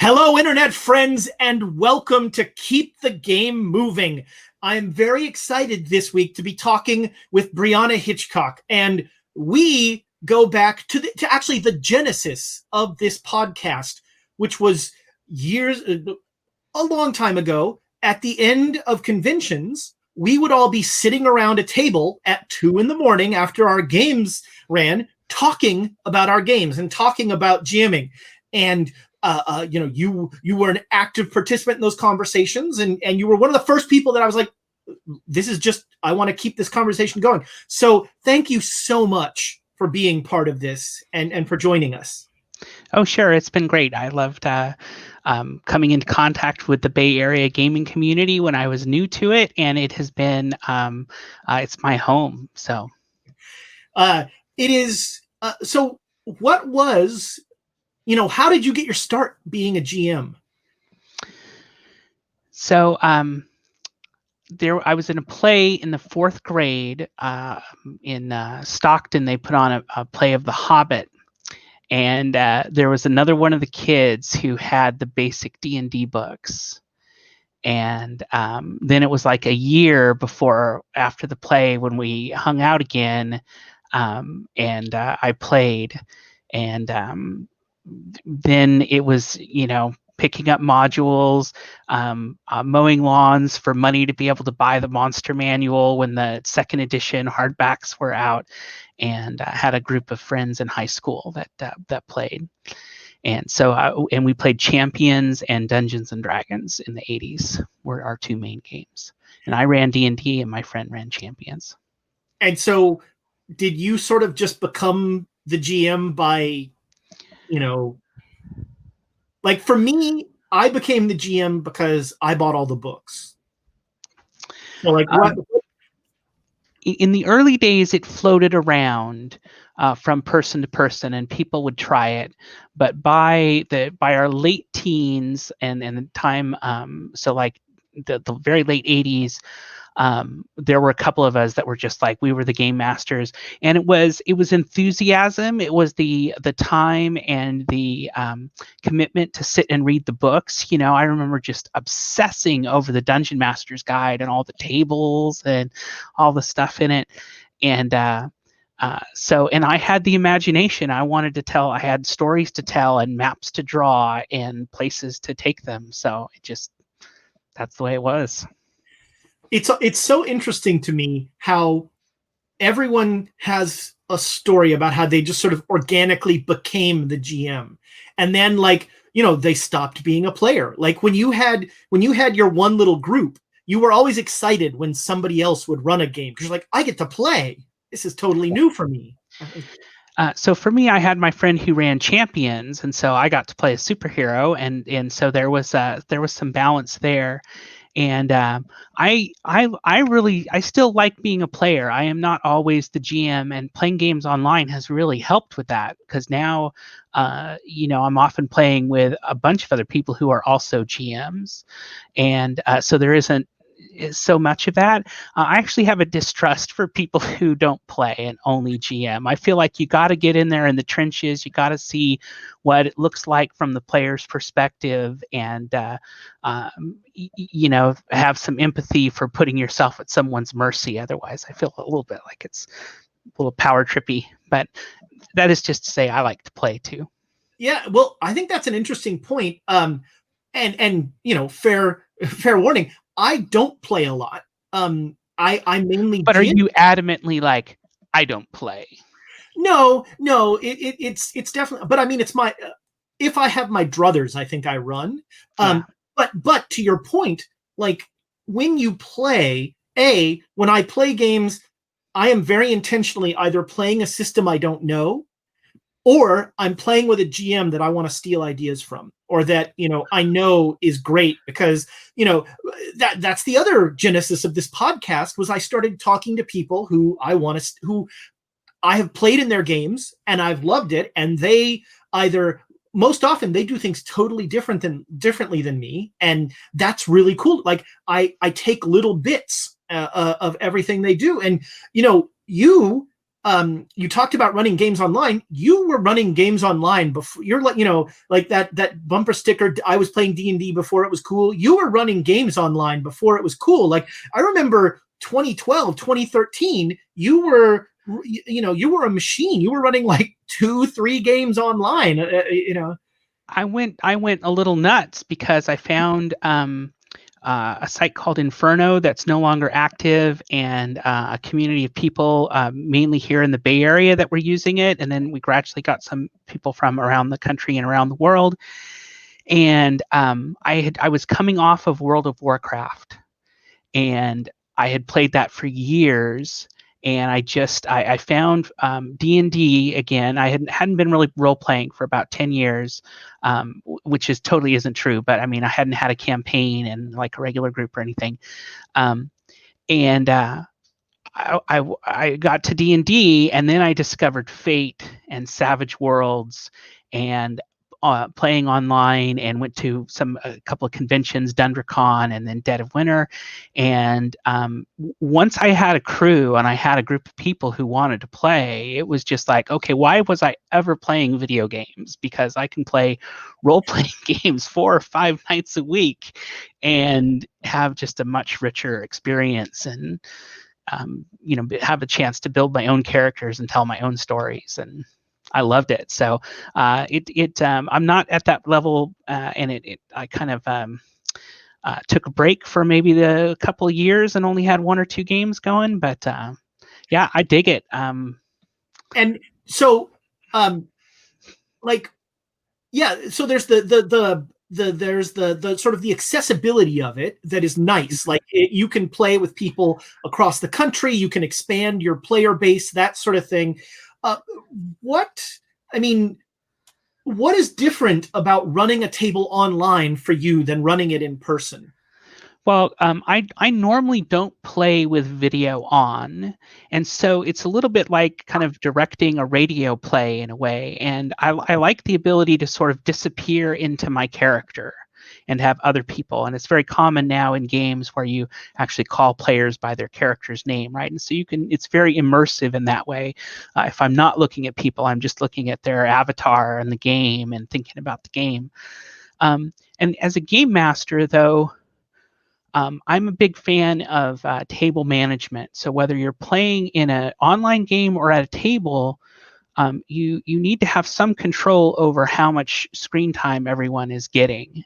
Hello, internet friends, and welcome to Keep the Game Moving. I'm very excited this week to be talking with Bryanna Hitchcock, and we go back to actually the genesis of this podcast, which was a long time ago. At the end of conventions, we would all be sitting around a table at 2 a.m. after our games ran, talking about our games and talking about GMing. And you were an active participant in those conversations, and you were one of the first people that I was like, I want to keep this conversation going. So thank you so much for being part of this and for joining us. Oh, sure. It's been great. I loved coming into contact with the Bay Area gaming community when I was new to it, and it has been, it's my home. So it is. So what was, how did you get your start being a GM? So I was in a play in the fourth grade in Stockton. They put on a play of The Hobbit. And there was another one of the kids who had the basic D&D books. And then it was like a year after the play when we hung out again, and I played. And then it was, picking up modules, mowing lawns for money to be able to buy the monster manual when the second edition hardbacks were out, and I had a group of friends in high school that played. And so we played Champions and Dungeons and Dragons in the 80s were our two main games. And I ran D&D and my friend ran Champions. And so did you sort of just become the GM by, like for me, I became the GM because I bought all the books. So like what? In the early days, it floated around from person to person, and people would try it. But by our late teens and the time, so like the very late 80s, there were a couple of us that were just like, we were the game masters, and it was enthusiasm. It was the time and the commitment to sit and read the books. I remember just obsessing over the Dungeon Master's Guide and all the tables and all the stuff in it. And and I had the imagination. I had stories to tell and maps to draw and places to take them. So that's the way it was. It's so interesting to me how everyone has a story about how they just sort of organically became the GM, and then they stopped being a player. Like when you had your one little group, you were always excited when somebody else would run a game because you're like, I get to play. This is totally new for me. So for me, I had my friend who ran Champions, and so I got to play a superhero, and so there was some balance there. And I still like being a player. I am not always the GM, and playing games online has really helped with that because now, I'm often playing with a bunch of other people who are also GMs, and so there isn't so much of that. I actually have a distrust for people who don't play and only GM. I feel like you got to get in there in the trenches. You got to see what it looks like from the player's perspective, and have some empathy for putting yourself at someone's mercy. Otherwise, I feel a little bit like it's a little power trippy. But that is just to say, I like to play too. Yeah, well, I think that's an interesting point. And fair warning. I don't play a lot. I mainly. But are you adamantly like, I don't play? No, it's definitely. But I mean, it's my. If I have my druthers, I think I run. Yeah. But to your point, like when you play, when I play games, I am very intentionally either playing a system I don't know, or I'm playing with a GM that I want to steal ideas from, or that, I know is great because, that's the other genesis of this podcast was I started talking to people who I have played in their games and I've loved it. And they most often they do things totally differently than me. And that's really cool. Like I take little bits of everything they do. And, you you talked about running games online. You were running games online before. You're like, like that bumper sticker. I was playing D&D before it was cool. You were running games online before it was cool. Like I remember 2012, 2013. You were a machine. You were running like 2-3 games online. I went a little nuts because I found a site called Inferno that's no longer active, and a community of people, mainly here in the Bay Area, that were using it. And then we gradually got some people from around the country and around the world. And I was coming off of World of Warcraft, and I had played that for years. And I found D&D again. I hadn't been really role playing for about 10 years, which is totally isn't true. But I mean, I hadn't had a campaign and like a regular group or anything. And I got to D&D, and then I discovered Fate and Savage Worlds, and playing online, and went to a couple of conventions, DunderCon and then Dead of Winter. And once I had a crew and I had a group of people who wanted to play, it was just like, okay, why was I ever playing video games? Because I can play role-playing games 4 or 5 nights a week and have just a much richer experience, and have a chance to build my own characters and tell my own stories. And I loved it. So I'm not at that level, and I kind of took a break for maybe a couple of years and only had 1 or 2 games going. But yeah, I dig it. And so, so there's there's the sort of the accessibility of it that is nice. Like you can play with people across the country, you can expand your player base, that sort of thing. What is different about running a table online for you than running it in person? Well, I normally don't play with video on, and so it's a little bit like kind of directing a radio play in a way. And I like the ability to sort of disappear into my character and have other people. And it's very common now in games where you actually call players by their character's name, right? And so it's very immersive in that way. If I'm not looking at people, I'm just looking at their avatar in the game and thinking about the game. And as a game master, though, I'm a big fan of table management. So whether you're playing in an online game or at a table, you need to have some control over how much screen time everyone is getting.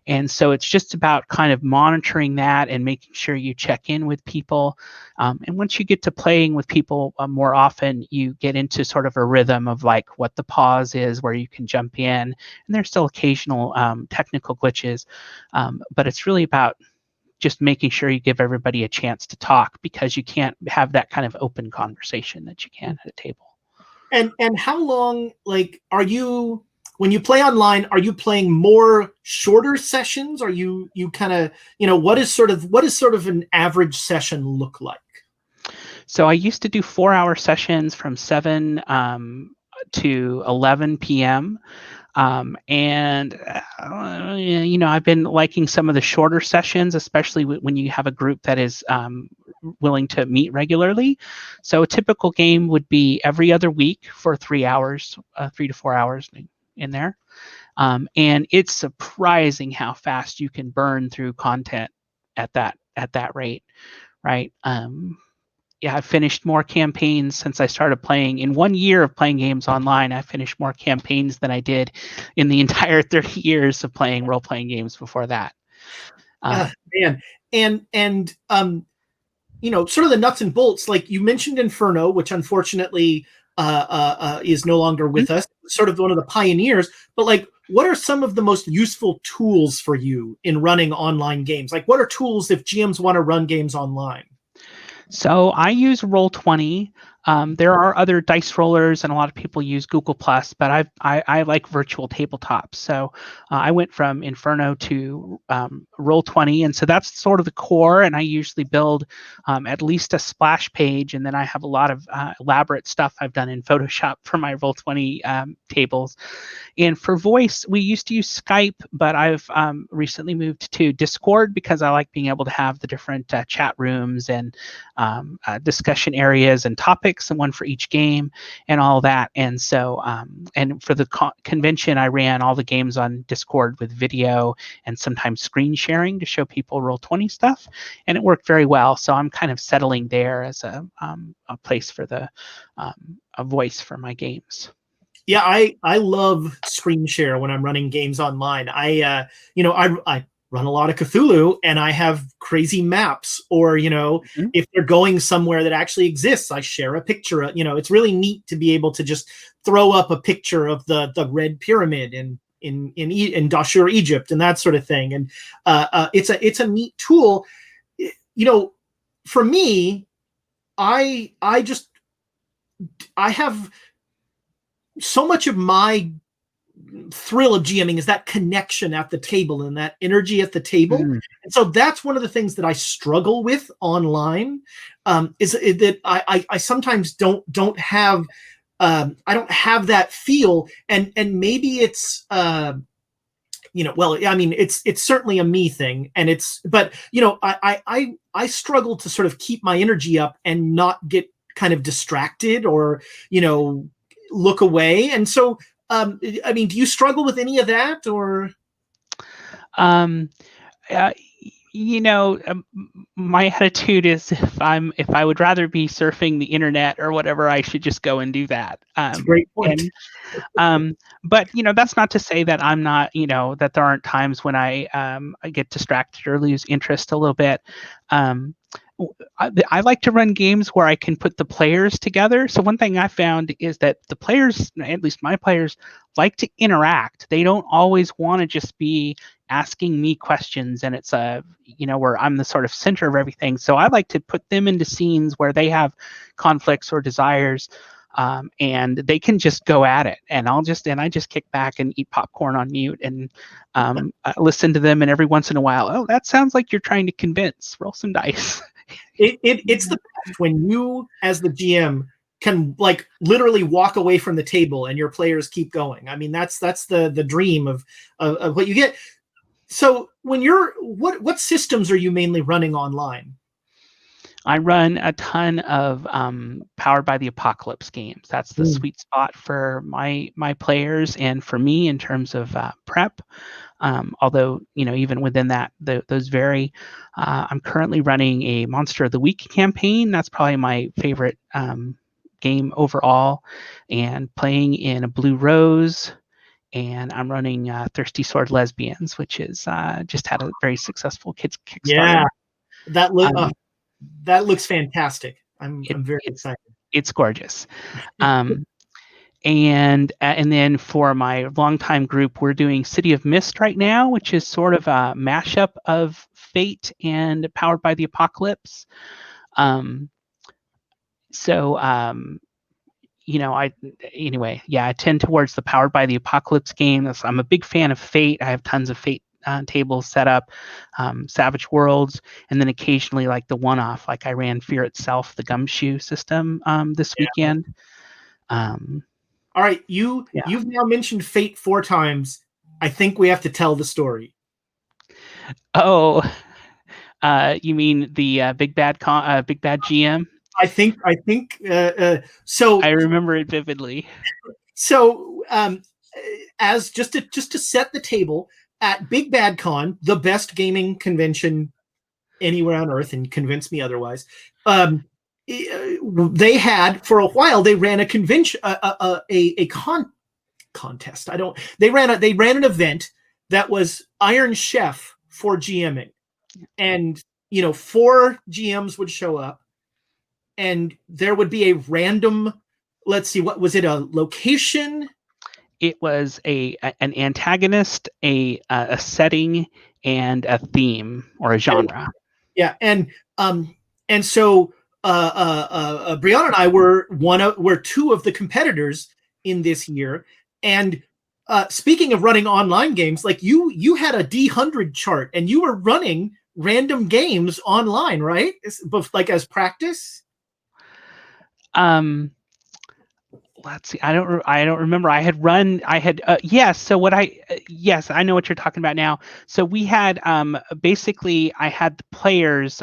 And so it's just about kind of monitoring that and making sure you check in with people. And once you get to playing with people more often, you get into sort of a rhythm of like what the pause is, where you can jump in. And there's still occasional technical glitches, but it's really about just making sure you give everybody a chance to talk, because you can't have that kind of open conversation that you can at a table. And how long, like, are you, when you play online, are you playing more shorter sessions? Are you kind of, what is sort of an average session look like? So I used to do 4-hour sessions from 7 to 11 p.m. And I've been liking some of the shorter sessions, especially when you have a group that is willing to meet regularly. So a typical game would be every other week for 3 hours, 3 to 4 hours in there. And it's surprising how fast you can burn through content at that rate, right? Yeah, I've finished more campaigns since I started playing. In 1 year of playing games online, I finished more campaigns than I did in the entire 30 years of playing role-playing games before that. Man, and sort of the nuts and bolts. Like you mentioned Inferno, which unfortunately is no longer with us. Sort of one of the pioneers. But like, what are some of the most useful tools for you in running online games? Like, what are tools if GMs want to run games online? So I use Roll20. There are other dice rollers, and a lot of people use Google Plus, but I like virtual tabletops. So I went from Inferno to Roll20, and so that's sort of the core. And I usually build at least a splash page, and then I have a lot of elaborate stuff I've done in Photoshop for my Roll20 tables. And for voice, we used to use Skype, but I've recently moved to Discord because I like being able to have the different chat rooms and discussion areas and topics graphics and one for each game and all that. And so, and for the convention, I ran all the games on Discord with video and sometimes screen sharing to show people Roll20 stuff, and it worked very well. So I'm kind of settling there as a place for a voice for my games. Yeah, I love screen share when I'm running games online. I run a lot of Cthulhu, and I have crazy maps, or if they're going somewhere that actually exists, I share a picture. It's really neat to be able to just throw up a picture of the Red Pyramid in Dashur, Egypt, and that sort of thing. And it's a neat tool. For me, I have so much of my thrill of GMing is that connection at the table and that energy at the table. And so that's one of the things that I struggle with online, is that I sometimes don't have I don't have that feel, and maybe it's it's certainly a me thing, and but I struggle to sort of keep my energy up and not get kind of distracted or look away. And so do you struggle with any of that, or my attitude is if I would rather be surfing the internet or whatever, I should just go and do that. That's a great point. But that's not to say that I'm not, that there aren't times when I get distracted or lose interest a little bit. I like to run games where I can put the players together. So one thing I found is that the players, at least my players, like to interact. They don't always want to just be asking me questions, and it's where I'm the sort of center of everything. So I like to put them into scenes where they have conflicts or desires, and they can just go at it. And I just kick back and eat popcorn on mute and listen to them. And every once in a while, oh, that sounds like you're trying to convince. Roll some dice. It's the best when you, as the GM, can like literally walk away from the table and your players keep going. I mean, that's the dream of what you get. So when what systems are you mainly running online? I run a ton of Powered by the Apocalypse games. That's the sweet spot for my players and for me in terms of prep. Although, even within that, those vary. I'm currently running a Monster of the Week campaign. That's probably my favorite game overall, and playing in a Blue Rose. And I'm running Thirsty Sword Lesbians, which is just had a very successul kids Kickstarter. Yeah, that looks fantastic. I'm very excited. It's gorgeous. And then for my longtime group, we're doing City of Mist right now, which is sort of a mashup of Fate and Powered by the Apocalypse. I tend towards the Powered by the Apocalypse game. I'm a big fan of Fate. I have tons of Fate tables set up, Savage Worlds, and then occasionally like the one-off, like I ran Fear Itself, the Gumshoe system this weekend. All right, you've now mentioned Fate 4 times. I think we have to tell the story. Oh, you mean the big bad GM? I think so. I remember it vividly. So, as just to set the table, at Big Bad Con, the best gaming convention anywhere on Earth, and convince me otherwise. They had, for a while, they ran a convention, contest. They ran an event that was Iron Chef for GMing, and 4 GMs would show up, and there would be a random. Let's see, what was it? A location. It was an antagonist, a setting, and a theme or a genre. Yeah, and so Bryanna and I were 2 of the competitors in this year. And speaking of running online games, like you had a D100 chart, and you were running random games online, right? Like as practice. Let's see. I don't remember. Yes. So yes, I know what you're talking about now. So we had basically I had the players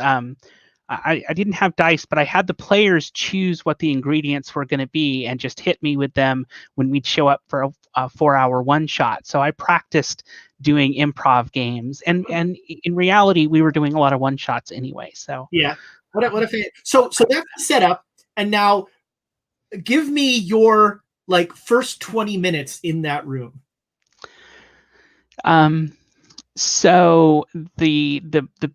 I didn't have dice, but I had the players choose what the ingredients were going to be and just hit me with them when we'd show up for a 4-hour one shot. So I practiced doing improv games, and in reality, we were doing a lot of one shots anyway. So yeah, what if it, so that's the setup, and now give me your like first 20 minutes in that room. So the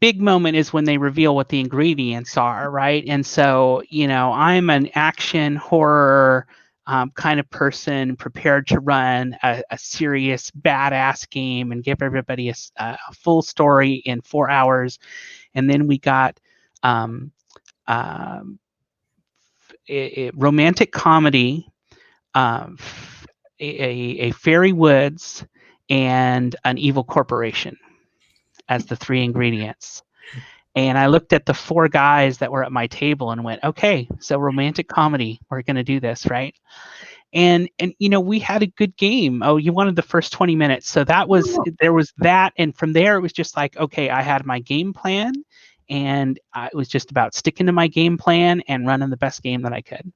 big moment is when they reveal what the ingredients are, right? And so, I'm an action horror kind of person, prepared to run a serious badass game and give everybody a full story in 4 hours. And then we got a romantic comedy, um, a fairy woods, and an evil corporation as the 3 ingredients. And I looked at the 4 guys that were at my table and went, okay, so romantic comedy, we're going to do this, right? And we had a good game. Oh, you wanted the first 20 minutes. So there was that. And from there, it was just like, okay, I had my game plan, and it was just about sticking to my game plan and running the best game that I could.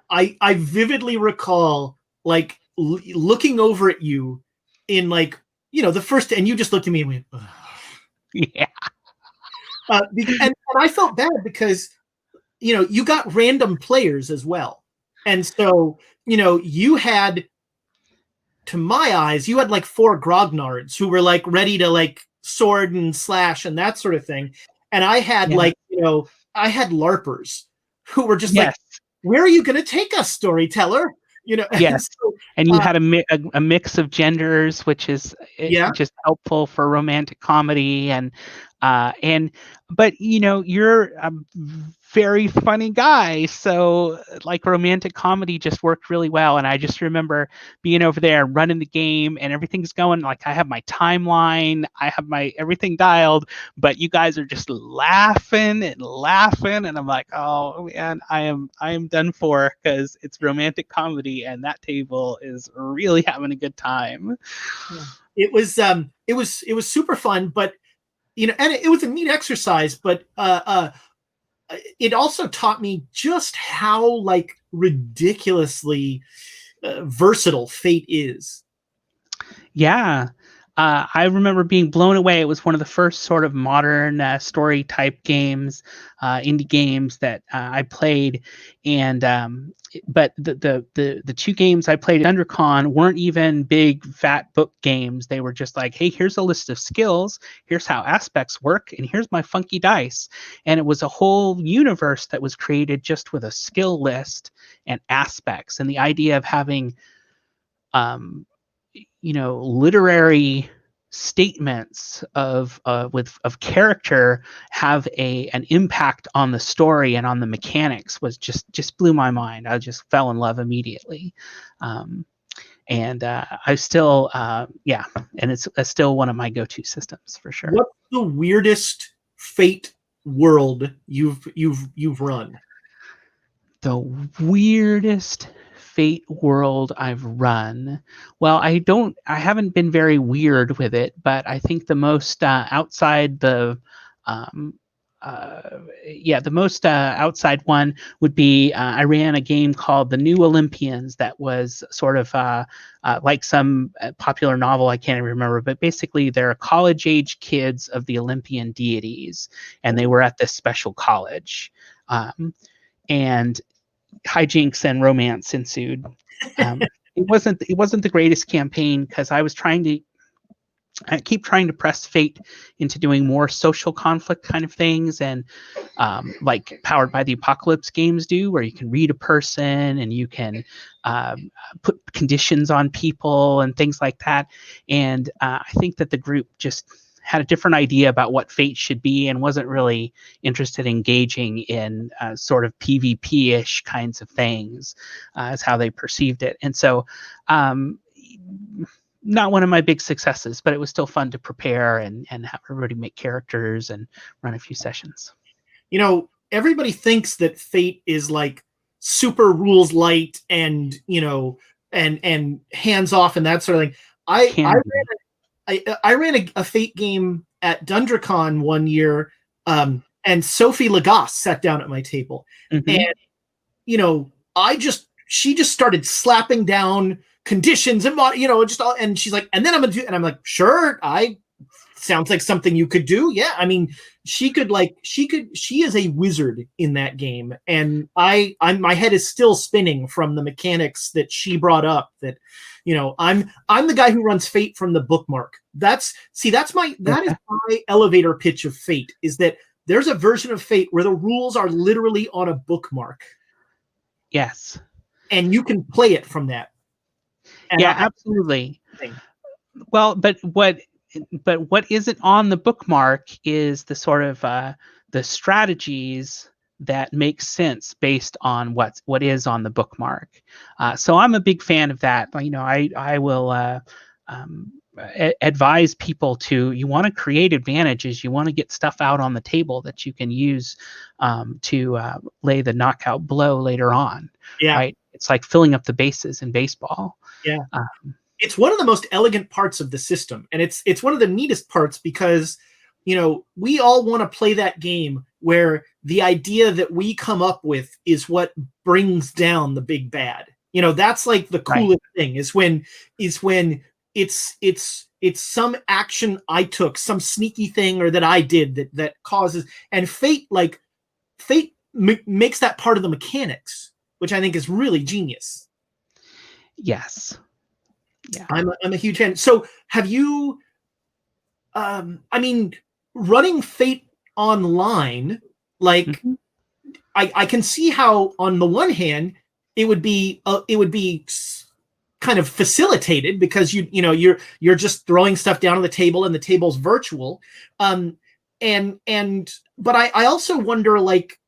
I vividly recall like looking over at you in like, the first, and you just looked at me and went, ugh. Yeah. And I felt bad because, you got random players as well. And so, you had, to my eyes, you had like 4 grognards who were like ready to like sword and slash and that sort of thing. And I had I had LARPers who were just like, where are you going to take us, storyteller? Yes. And you had a mix of genders, which is just helpful for romantic comedy. But you're a very funny guy, so like romantic comedy just worked really well. And I just remember being over there running the game, and everything's going like I have my timeline, I have my everything dialed, but you guys are just laughing, and I'm like, oh man, I am done for, because it's romantic comedy, and that table is really having a good time. It was super fun, but and it was a neat exercise, but it also taught me just how like ridiculously versatile Fate is. Yeah. I remember being blown away. It was one of the first sort of modern story type games, indie games that I played. And but the 2 games I played at UnderCon weren't even big fat book games. They were just like, hey, here's a list of skills, here's how aspects work, and here's my funky dice. And it was a whole universe that was created just with a skill list and aspects, and the idea of having literary statements of character have an impact on the story and on the mechanics was just blew my mind. I just fell in love immediately. And I still and it's still one of my go-to systems for sure. What's the weirdest Fate world you've run? The weirdest Fate world I've run. Well, I haven't been very weird with it, but I think the most outside the most outside one would be I ran a game called The New Olympians that was sort of like some popular novel, I can't even remember, but basically they're college age kids of the Olympian deities, and they were at this special college. And hijinks and romance ensued. It wasn't the greatest campaign, because I keep trying to press Fate into doing more social conflict kind of things, and like Powered by the Apocalypse games do, where you can read a person and you can put conditions on people and things like that. And I think that the group just had a different idea about what Fate should be, and wasn't really interested in engaging in sort of PvP-ish kinds of things as how they perceived it. And so not one of my big successes, but it was still fun to prepare and have everybody make characters and run a few sessions. Everybody thinks that Fate is like super rules light and, and hands off and that sort of thing. I ran a Fate game at DundraCon one year, and Sophie Lagasse sat down at my table, Mm-hmm. and she just started slapping down conditions and just all, and she's like, and then I'm gonna do, and I'm like, sure, sounds like something you could do. Yeah, I mean, she is a wizard in that game, and my head is still spinning from the mechanics that she brought up. That I'm the guy who runs Fate from the bookmark. That is my elevator pitch of Fate, is that there's a version of Fate where the rules are literally on a bookmark. Yes. And you can play it from that. And yeah, absolutely. Well, but what isn't on the bookmark is the sort of the strategies that make sense based on what is on the bookmark. So I'm a big fan of that. I will advise people you want to create advantages. You want to get stuff out on the table that you can use to lay the knockout blow later on. Yeah. Right. It's like filling up the bases in baseball. Yeah. It's one of the most elegant parts of the system. And it's one of the neatest parts because, we all want to play that game where the idea that we come up with is what brings down the big bad. That's like the coolest thing is when it's some action I took, some sneaky thing or that I did that causes, and Fate makes that part of the mechanics, which I think is really genius. Yes. Yeah. I'm a huge fan. So have you, running Fate online, like mm-hmm. I can see how on the one hand it would be kind of facilitated because you're just throwing stuff down on the table and the table's virtual. But I also wonder, like,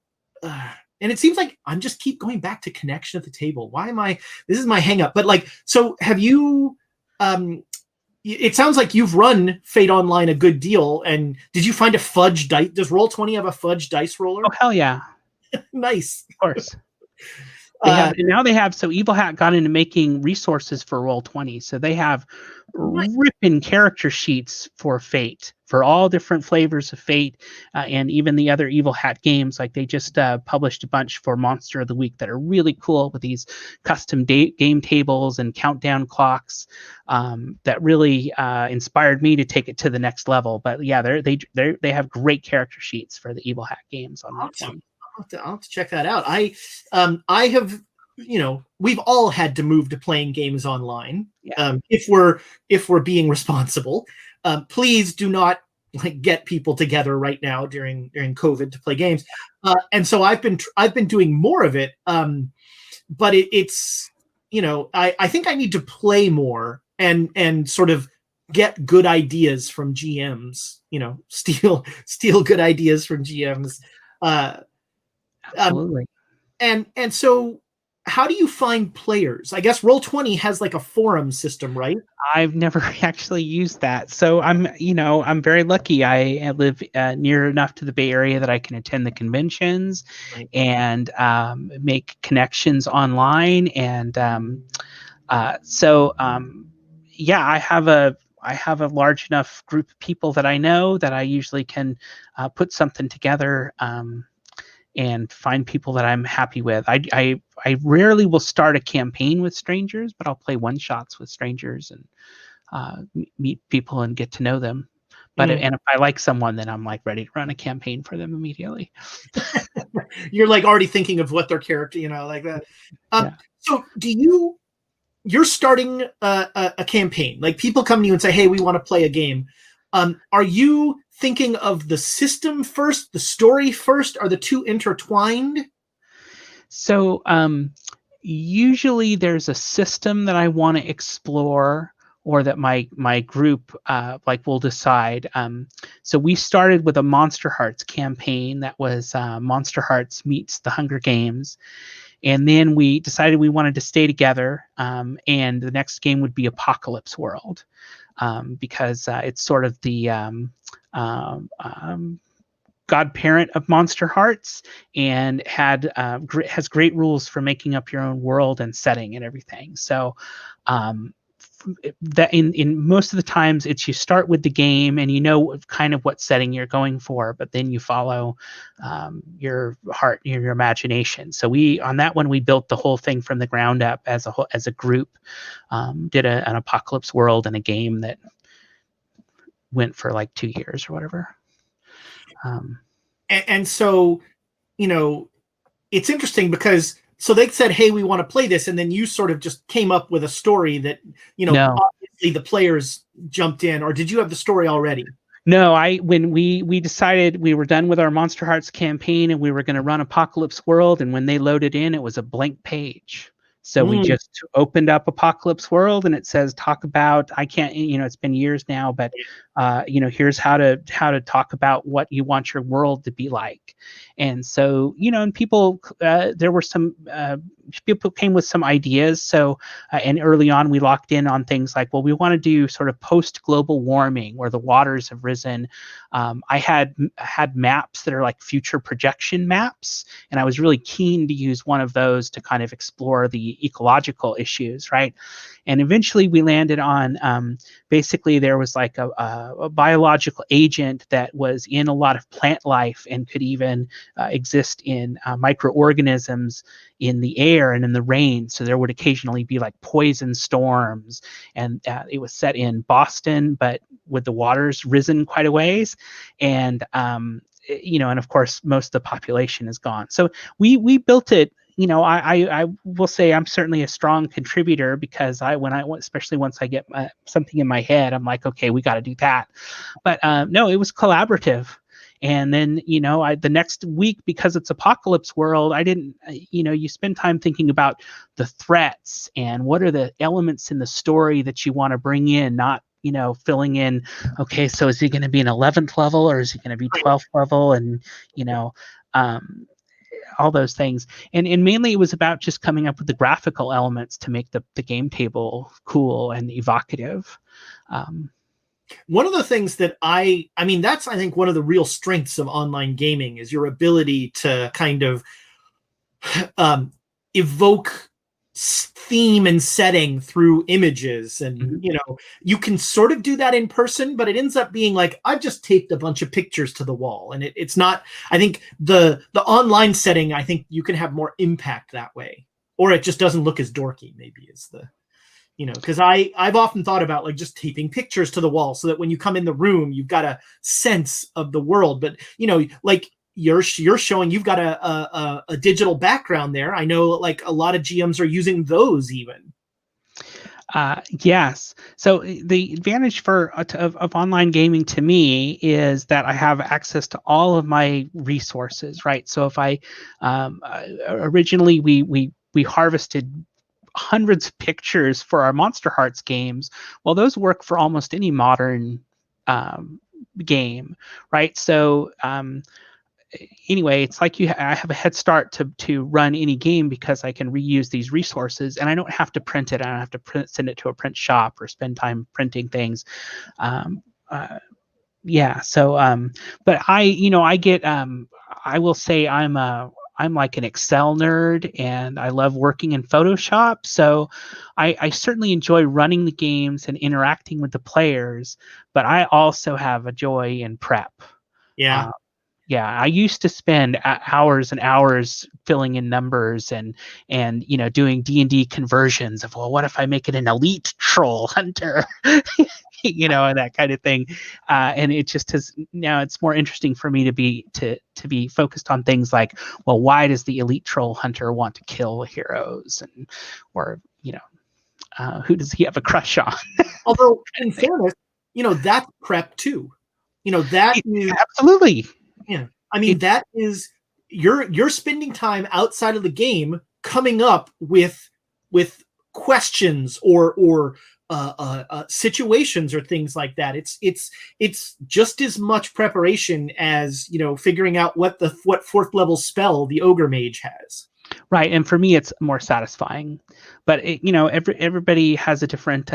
and it seems like I'm just keep going back to connection at the table. This is my hang up. But like, so have you, it sounds like you've run Fate Online a good deal. And did you find a fudge dice? Does Roll20 have a fudge dice roller? Oh, hell yeah. Nice. Of course. So Evil Hat got into making resources for Roll20. So they have ripping character sheets for Fate, for all different flavors of Fate, and even the other Evil Hat games. Like they just published a bunch for Monster of the Week that are really cool with these custom game tables and countdown clocks that really inspired me to take it to the next level. But yeah, they have great character sheets for the Evil Hat games on Roll20. I'll have to check that out. I have, we've all had to move to playing games online. Yeah. If we're being responsible, please do not get people together right now during COVID to play games. And so I've been doing more of it. But it's I think I need to play more and sort of get good ideas from GMs. Steal good ideas from GMs. Absolutely. And so how do you find players? I guess Roll20 has like a forum system, right? I've never actually used that. So I'm very lucky. I live near enough to the Bay Area that I can attend the conventions and make connections online. And I have a large enough group of people that I know that I usually can put something together and find people that I'm happy with. I rarely will start a campaign with strangers, but I'll play one shots with strangers and meet people and get to know them. But and if I like someone, then I'm like ready to run a campaign for them immediately. You're like already thinking of what their character, like that. So you're starting a campaign, like people come to you and say, hey, we want to play a game. Are you thinking of the system first, the story first? Are the two intertwined? So usually there's a system that I want to explore or that my group will decide. So we started with a Monster Hearts campaign that was Monster Hearts meets the Hunger Games. And then we decided we wanted to stay together, and the next game would be Apocalypse World, because it's sort of the godparent of Monster Hearts and has great rules for making up your own world and setting and everything. So that in most of the times it's you start with the game and you know kind of what setting you're going for, but then you follow your heart, your imagination. So on that one we built the whole thing from the ground up as a group. Did an apocalypse world and a game that went for like 2 years or whatever. And so, it's interesting because so they said, hey, we want to play this. And then you sort of just came up with a story that, No. obviously the players jumped in, or did you have the story already? No, when we decided we were done with our Monster Hearts campaign and we were going to run Apocalypse World, and when they loaded in, it was a blank page. So we just opened up Apocalypse World and it says, talk about, I can't, it's been years now, but, here's how to talk about what you want your world to be like. And so, and people, there were some, people came with some ideas. So, and early on we locked in on things like, well, we want to do sort of post global warming where the waters have risen. I had maps that are like future projection maps, and I was really keen to use one of those to kind of explore the ecological issues, right? And eventually we landed on basically there was like a biological agent that was in a lot of plant life and could even exist in microorganisms in the air and in the rain. So there would occasionally be like poison storms, and it was set in Boston, but with the waters risen quite a ways. And and of course most of the population is gone. So we built it. I will say I'm certainly a strong contributor because especially once I get something in my head, I'm like, okay, we got to do that. But no, it was collaborative. And then, the next week, because it's Apocalypse World, I didn't, you spend time thinking about the threats and what are the elements in the story that you want to bring in, not, filling in, okay, so is he going to be an 11th level or is he going to be 12th level? And, all those things. And mainly it was about just coming up with the graphical elements to make the game table cool and evocative. One of the things that that's, I think, one of the real strengths of online gaming is your ability to kind of evoke theme and setting through images. And, you can sort of do that in person, but it ends up being like, I've just taped a bunch of pictures to the wall. And it's not, I think the online setting, I think you can have more impact that way, or it just doesn't look as dorky, maybe is the, because I've often thought about like just taping pictures to the wall so that when you come in the room, you've got a sense of the world. But, like you're showing, you've got a digital background there. I know like a lot of GMs are using those even. Yes. So the advantage of online gaming to me is that I have access to all of my resources, right? So if I originally we harvested hundreds of pictures for our Monster Hearts games. Well, those work for almost any modern game, right? So anyway, it's like I have a head start to run any game because I can reuse these resources, and I don't have to print it. I don't have to send it to a print shop or spend time printing things. Yeah. So, but I get. I will say I'm like an Excel nerd, and I love working in Photoshop. So I certainly enjoy running the games and interacting with the players, but I also have a joy in prep. Yeah. Yeah, I used to spend hours and hours filling in numbers and doing D&D conversions of, well, what if I make it an elite troll hunter? And that kind of thing. And it just has now it's more interesting for me to be focused on things like, well, why does the elite troll hunter want to kill heroes, and or who does he have a crush on? Although in fairness, that's prep too. That is absolutely. Yeah. I mean, that is you're spending time outside of the game coming up with questions or situations or things like that. It's just as much preparation as, figuring out what fourth level spell the ogre mage has. Right, and for me, it's more satisfying. But everybody has a different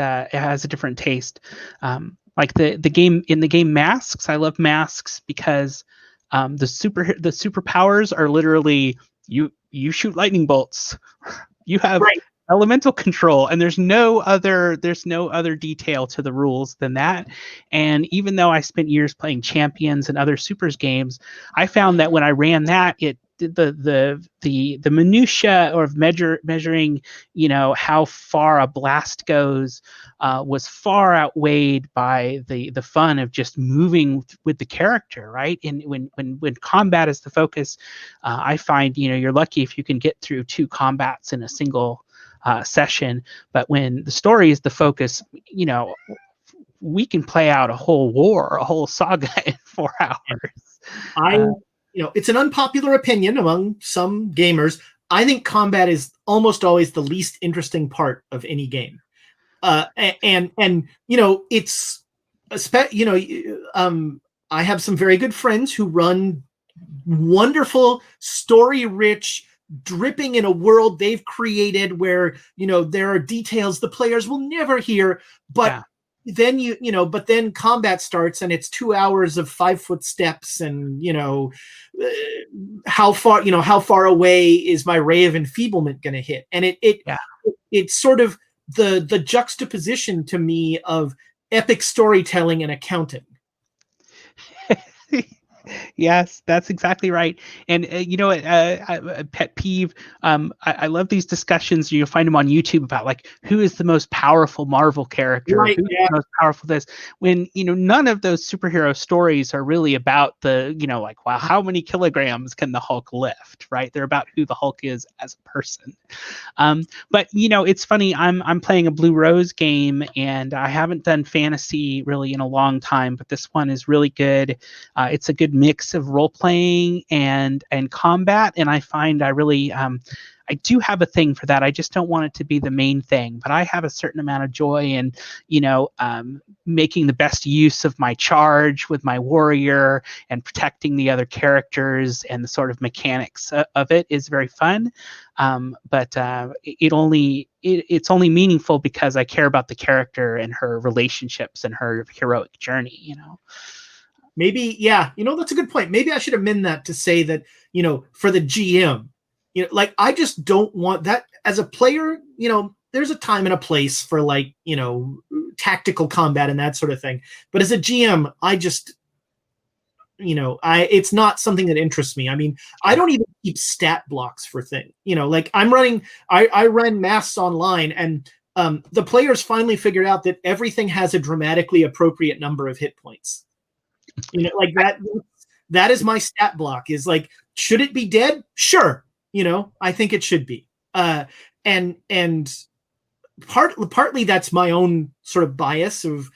taste. Like the game Masks. I love Masks because the superpowers are literally you shoot lightning bolts. You have right. elemental control, and there's no other detail to the rules than that. And even though I spent years playing Champions and other Supers games, I found that when I ran that, it the minutia of measuring, how far a blast goes, was far outweighed by the fun of just moving with the character, right? And when combat is the focus, I find, you're lucky if you can get through 2 combats in a single session. But when the story is the focus, we can play out a whole war, a whole saga in 4 hours. It's an unpopular opinion among some gamers. I think combat is almost always the least interesting part of any game. It's, I have some very good friends who run wonderful, story-rich, dripping in a world they've created where, there are details the players will never hear, but then combat starts and it's 2 hours of 5-foot steps and, how far away is my ray of enfeeblement going to hit? And it's sort of the juxtaposition to me of epic storytelling and accounting. Yes, that's exactly right. And a pet peeve. I love these discussions. You'll find them on YouTube about like who is the most powerful Marvel character, Right, who's the most powerful this. When none of those superhero stories are really about the like, wow, how many kilograms can the Hulk lift? Right? They're about who the Hulk is as a person. But it's funny. I'm playing a Blue Rose game, and I haven't done fantasy really in a long time, but this one is really good. It's a good mix of role playing and combat, and I find I really I do have a thing for that. I just don't want it to be the main thing, but I have a certain amount of joy in making the best use of my charge with my warrior and protecting the other characters, and the sort of mechanics of it is very fun. But it's only meaningful because I care about the character and her relationships and her heroic journey. Maybe, that's a good point. Maybe I should amend that to say that, for the GM, like I just don't want that as a player. There's a time and a place for like, tactical combat and that sort of thing. But as a GM, I just, it's not something that interests me. I mean, I don't even keep stat blocks for things, like I run Masks online, and the players finally figured out that everything has a dramatically appropriate number of hit points. Like that is my stat block, is like, should it be dead? Sure. I think it should be. And partly that's my own sort of bias of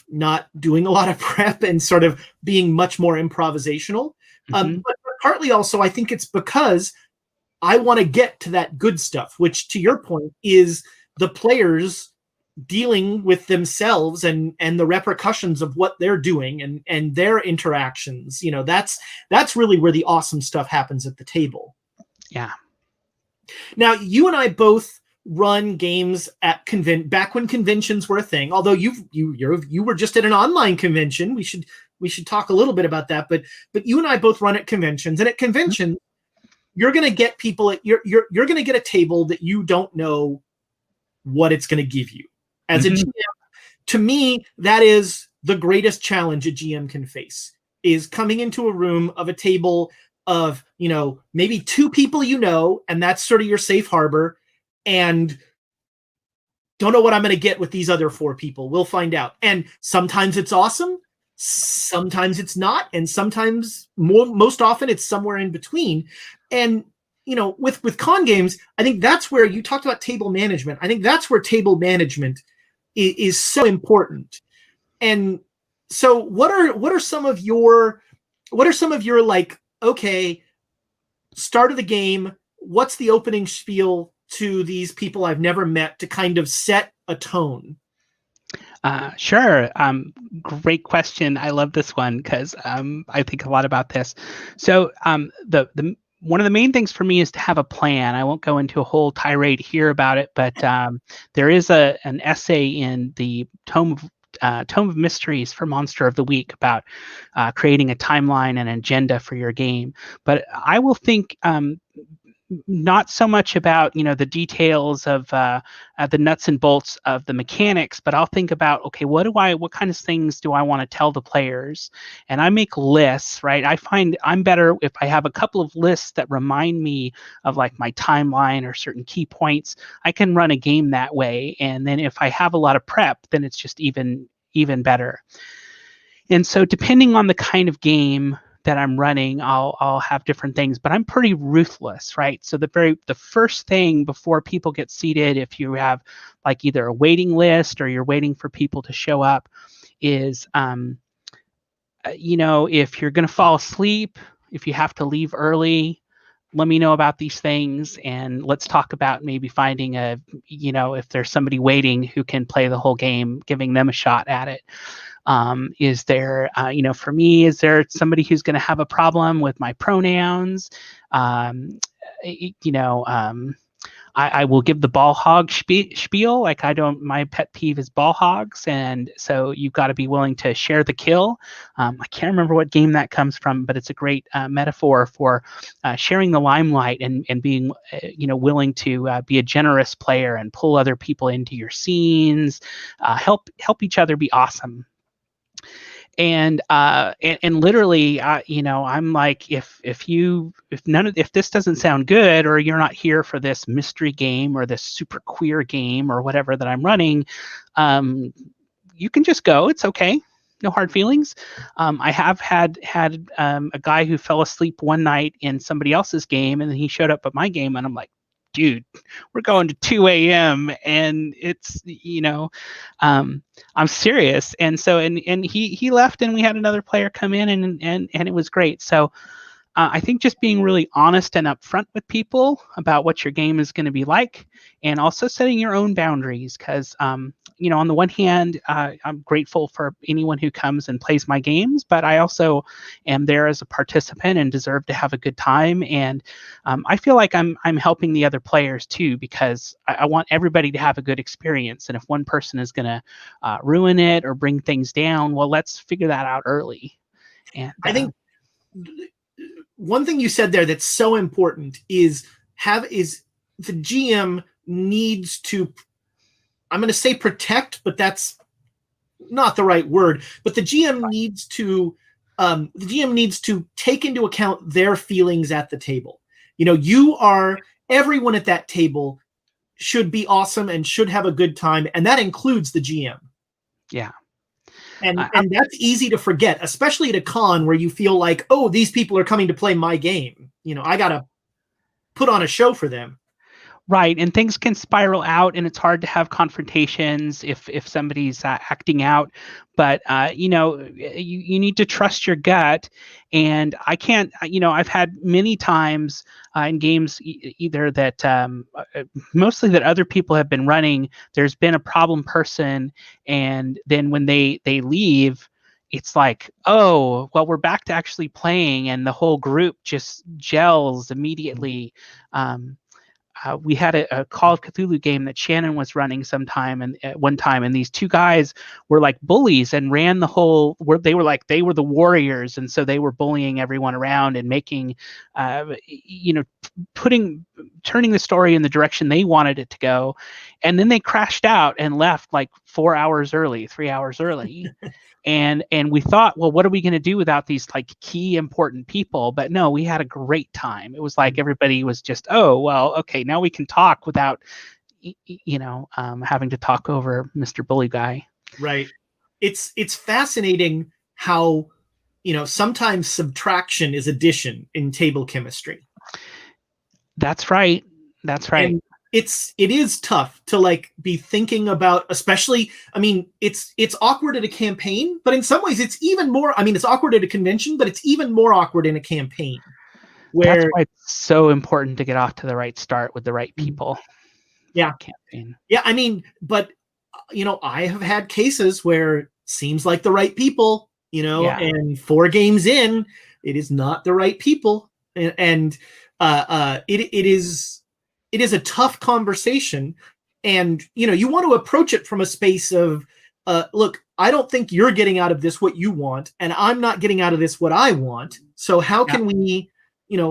not doing a lot of prep and sort of being much more improvisational. But partly also, I think it's because I want to get to that good stuff, which, to your point, is the players dealing with themselves and the repercussions of what they're doing and their interactions. That's really where the awesome stuff happens at the table. Yeah. Now, you and I both run games at back when conventions were a thing. Although you were just at an online convention. We should talk a little bit about that. But you and I both run at conventions, and at conventions, you're going to get people you're going to get a table that you don't know what it's going to give you. As a GM, to me, that is the greatest challenge a GM can face, is coming into a room of a table of, maybe 2 people, and that's sort of your safe harbor, and don't know what I'm going to get with these other 4 people. We'll find out. And sometimes it's awesome, sometimes it's not, and sometimes most often it's somewhere in between. And with con games, I think that's where you talked about table management. I think that's where table management is so important. And so what are some of your like, okay, start of the game, what's the opening spiel to these people I've never met to kind of set a tone? Sure. Great question. I love this one because I think a lot about this. So the one of the main things for me is to have a plan. I won't go into a whole tirade here about it, but there is an essay in the Tome of Mysteries for Monster of the Week about creating a timeline and agenda for your game. But I will think not so much about, the details of the nuts and bolts of the mechanics, but I'll think about, okay, what kind of things do I want to tell the players? And I make lists, right? I find I'm better if I have a couple of lists that remind me of like my timeline or certain key points. I can run a game that way. And then if I have a lot of prep, then it's just even better. And so depending on the kind of game that I'm running, I'll have different things, but I'm pretty ruthless, right? So the first thing before people get seated, if you have like either a waiting list or you're waiting for people to show up, is if you're going to fall asleep, if you have to leave early, let me know about these things, and let's talk about maybe finding if there's somebody waiting who can play the whole game, giving them a shot at it. Is there, for me, is there somebody who's going to have a problem with my pronouns? I will give the ball hog spiel. Like my pet peeve is ball hogs. And so you've got to be willing to share the kill. I can't remember what game that comes from, but it's a great metaphor for sharing the limelight and being, willing to be a generous player and pull other people into your scenes, help each other be awesome. And literally, I'm like, if this doesn't sound good, or you're not here for this mystery game or this super queer game or whatever that I'm running, you can just go. It's okay. No hard feelings. I have had a guy who fell asleep one night in somebody else's game, and then he showed up at my game, and I'm like, dude, we're going to 2 a.m. and it's, I'm serious. And so, and he left, and we had another player come in, and it was great. So I think just being really honest and upfront with people about what your game is going to be like, and also setting your own boundaries. Because, on the one hand, I'm grateful for anyone who comes and plays my games, but I also am there as a participant and deserve to have a good time. And I feel like I'm helping the other players too, because I want everybody to have a good experience. And if one person is going to ruin it or bring things down, well, let's figure that out early. And I think one thing you said there that's so important is the GM needs to, I'm going to say protect, but that's not the right word. But the GM needs to take into account their feelings at the table. Everyone at that table should be awesome and should have a good time, and that includes the GM. Yeah. And that's easy to forget, especially at a con where you feel like, oh, these people are coming to play my game. I got to put on a show for them. Right, and things can spiral out, and it's hard to have confrontations if somebody's acting out. But you need to trust your gut. And I can't. I've had many times in games either that mostly that other people have been running. There's been a problem person, and then when they leave, it's like, oh, well, we're back to actually playing, and the whole group just gels immediately. We had a Call of Cthulhu game that Shannon was running sometime, and at one time, and these two guys were like bullies and ran the whole. They were the warriors, and so they were bullying everyone around and making, turning the story in the direction they wanted it to go, and then they crashed out and left like 3 hours early. And we thought, well, what are we going to do without these like key important people? But no, we had a great time. It was like everybody was just, oh, well, okay, now we can talk without, having to talk over Mr. Bully guy. Right. It's fascinating how, sometimes subtraction is addition in table chemistry. That's right. And it is tough to like be thinking about, especially, it's awkward at a campaign, but in some ways it's even more, it's awkward at a convention, but it's even more awkward in a campaign. That's why it's so important to get off to the right start with the right people. Yeah. Campaign. Yeah. But I have had cases where it seems like the right people, and 4 games in, it is not the right people. And it is a tough conversation, and you want to approach it from a space of look, I don't think you're getting out of this what you want, and I'm not getting out of this what I want, so how can we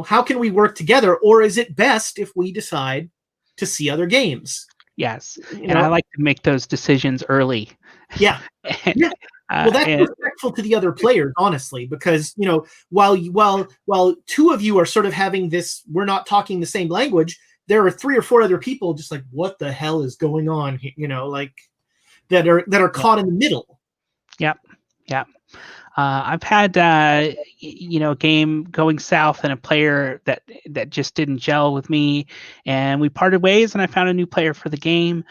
how can we work together? Or is it best if we decide to see other games? Yes, and I like to make those decisions early. Yeah. and, Yeah. Well, that's and respectful to the other players, honestly, because while two of you are sort of having this, we're not talking the same language. There are 3 or 4 other people just like, what the hell is going on? Like that are caught in the middle. Yep. Yep. I've had a game going south and a player that just didn't gel with me, and we parted ways, and I found a new player for the game.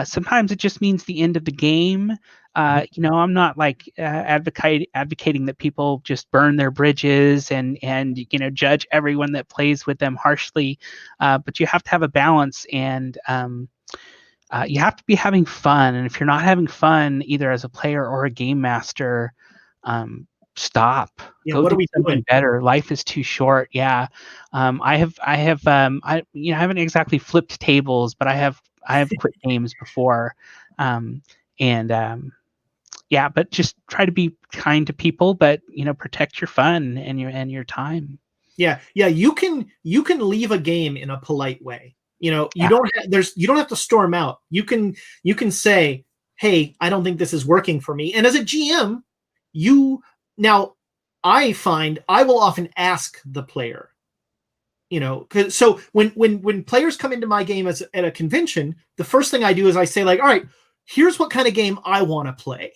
Sometimes it just means the end of the game. I'm not like advocating that people just burn their bridges and judge everyone that plays with them harshly, but you have to have a balance, and you have to be having fun. And if you're not having fun, either as a player or a game master, stop. Yeah, Go what do are we something doing? better. Life is too short. Yeah. I haven't exactly flipped tables, but I have quit games before. Yeah, but just try to be kind to people, but protect your fun and your time. Yeah, you can leave a game in a polite way. You Yeah. don't have to storm out. You can say, "Hey, I don't think this is working for me." And as a GM, now I find I will often ask the player, so when players come into my game at a convention, the first thing I do is I say, like, "All right, here's what kind of game I want to play.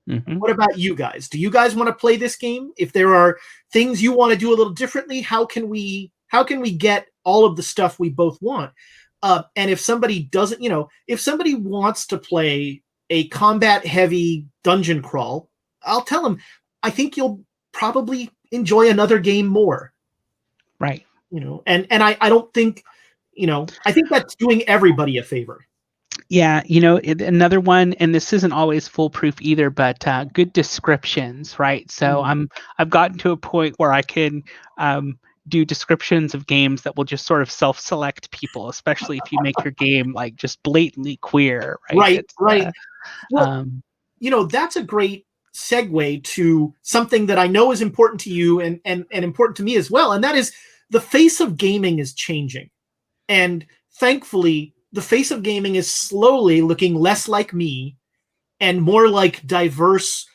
Mm-hmm. What about you guys? Do you guys want to play this game? If there are things you want to do a little differently, how can we get all of the stuff we both want?" And if somebody doesn't, if somebody wants to play a combat heavy dungeon crawl, I'll tell them, I think you'll probably enjoy another game more. Right. And I don't think, I think that's doing everybody a favor. Yeah, another one, and this isn't always foolproof either, but good descriptions, right? So I've gotten to a point where I can do descriptions of games that will just sort of self-select people, especially if you make your game like just blatantly queer, right? Right. Well, that's a great segue to something that I know is important to you and important to me as well, and that is the face of gaming is changing, and thankfully the face of gaming is slowly looking less like me and more like diverse,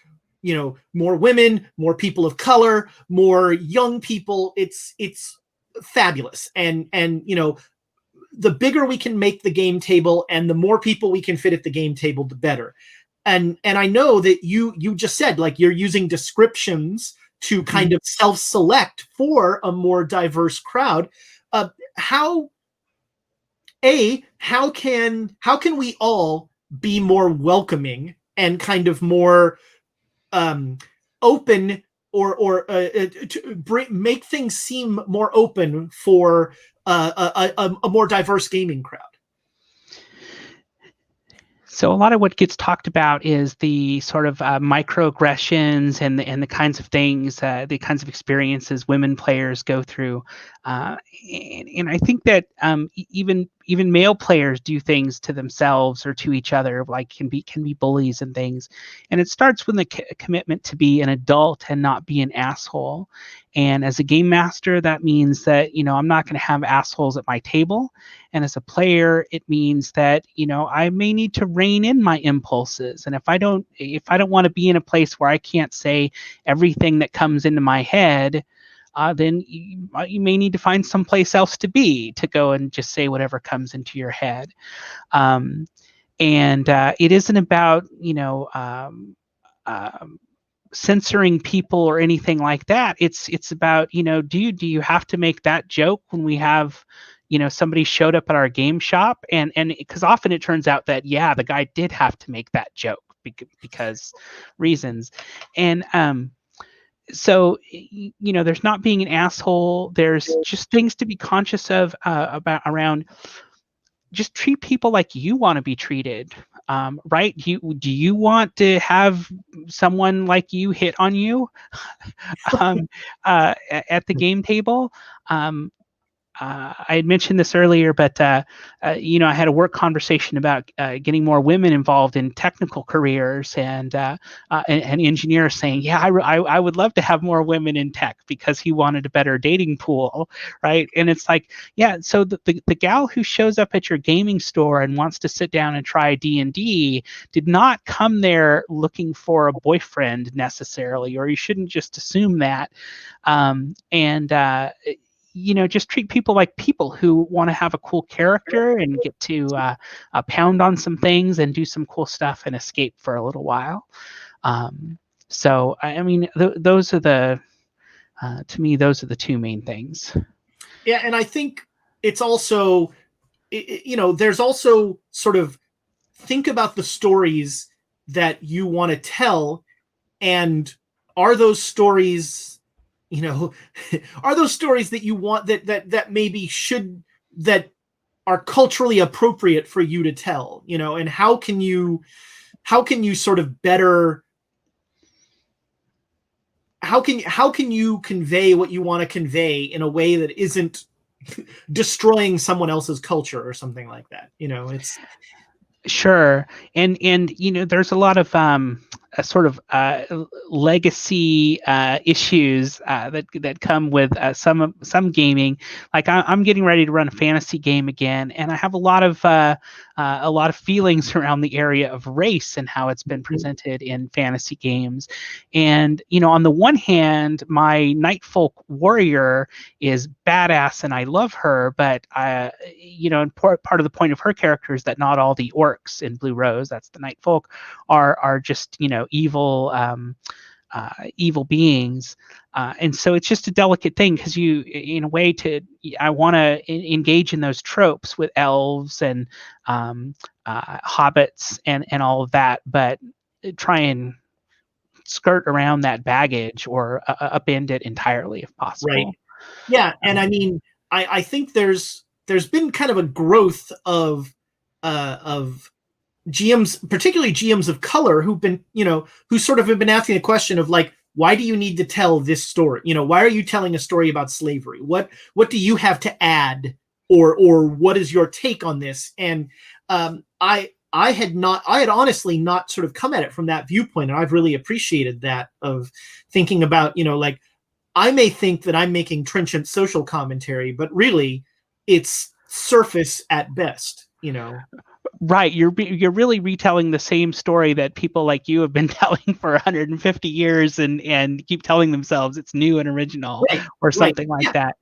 more women, more people of color, more young people. It's fabulous. And the bigger we can make the game table and the more people we can fit at the game table, the better. And I know that you just said, like, you're using descriptions to kind of self-select for a more diverse crowd. How can we all be more welcoming and kind of more open, or to make things seem more open for a more diverse gaming crowd? So a lot of what gets talked about is the sort of microaggressions and the kinds of things, the kinds of experiences women players go through, and I think that even male players do things to themselves or to each other, like can be bullies and things, and it starts with the commitment to be an adult and not be an asshole. And as a game master, that means that I'm not going to have assholes at my table. And as a player, it means that I may need to rein in my impulses. And if I don't want to be in a place where I can't say everything that comes into my head, then you may need to find someplace else to be, to go and just say whatever comes into your head. And it isn't about censoring people or anything like that. It's about do you have to make that joke when we have somebody showed up at our game shop, and because often it turns out that the guy did have to make that joke because reasons. And so there's not being an asshole. There's just things to be conscious of about around. Just treat people like you want to be treated, right? Do you want to have someone like you hit on you at the game table? I had mentioned this earlier, but I had a work conversation about getting more women involved in technical careers, and engineers saying, "Yeah, I would love to have more women in tech," because he wanted a better dating pool, right? And it's like, yeah, so the gal who shows up at your gaming store and wants to sit down and try D&D did not come there looking for a boyfriend necessarily, or you shouldn't just assume that. And just treat people like people who want to have a cool character and get to pound on some things and do some cool stuff and escape for a little while. So I mean, those are to me, those are the two main things. Yeah, and I think it's also, there's also sort of, think about the stories that you want to tell, and are those stories, are those stories that you want, that maybe that are culturally appropriate for you to tell, and how can you sort of better, how can you convey what you want to convey in a way that isn't destroying someone else's culture or something like that? It's Sure, and there's a lot of sort of legacy issues that come with some gaming. Like I'm getting ready to run a fantasy game again, and I have a lot of feelings around the area of race and how it's been presented in fantasy games. And on the one hand, my Night Folk warrior is badass and I love her, but and part of the point of her character is that not all the orcs in Blue Rose, that's the Night Folk, are just evil evil beings. And so it's just a delicate thing because in a way, I want to engage in those tropes with elves and hobbits and all of that, but try and skirt around that baggage or upend it entirely if possible. right. Yeah, and I mean, I think there's been kind of a growth of GMs, particularly GMs of color, who've been, who sort of have been asking the question of like, why do you need to tell this story? Why are you telling a story about slavery? What do you have to add, or what is your take on this? And I had honestly not sort of come at it from that viewpoint, and I've really appreciated that, of thinking about, like, I may think that I'm making trenchant social commentary, but really it's surface at best, Right, you're really retelling the same story that people like you have been telling for 150 years and keep telling themselves it's new and original, right, or something right. like Yeah.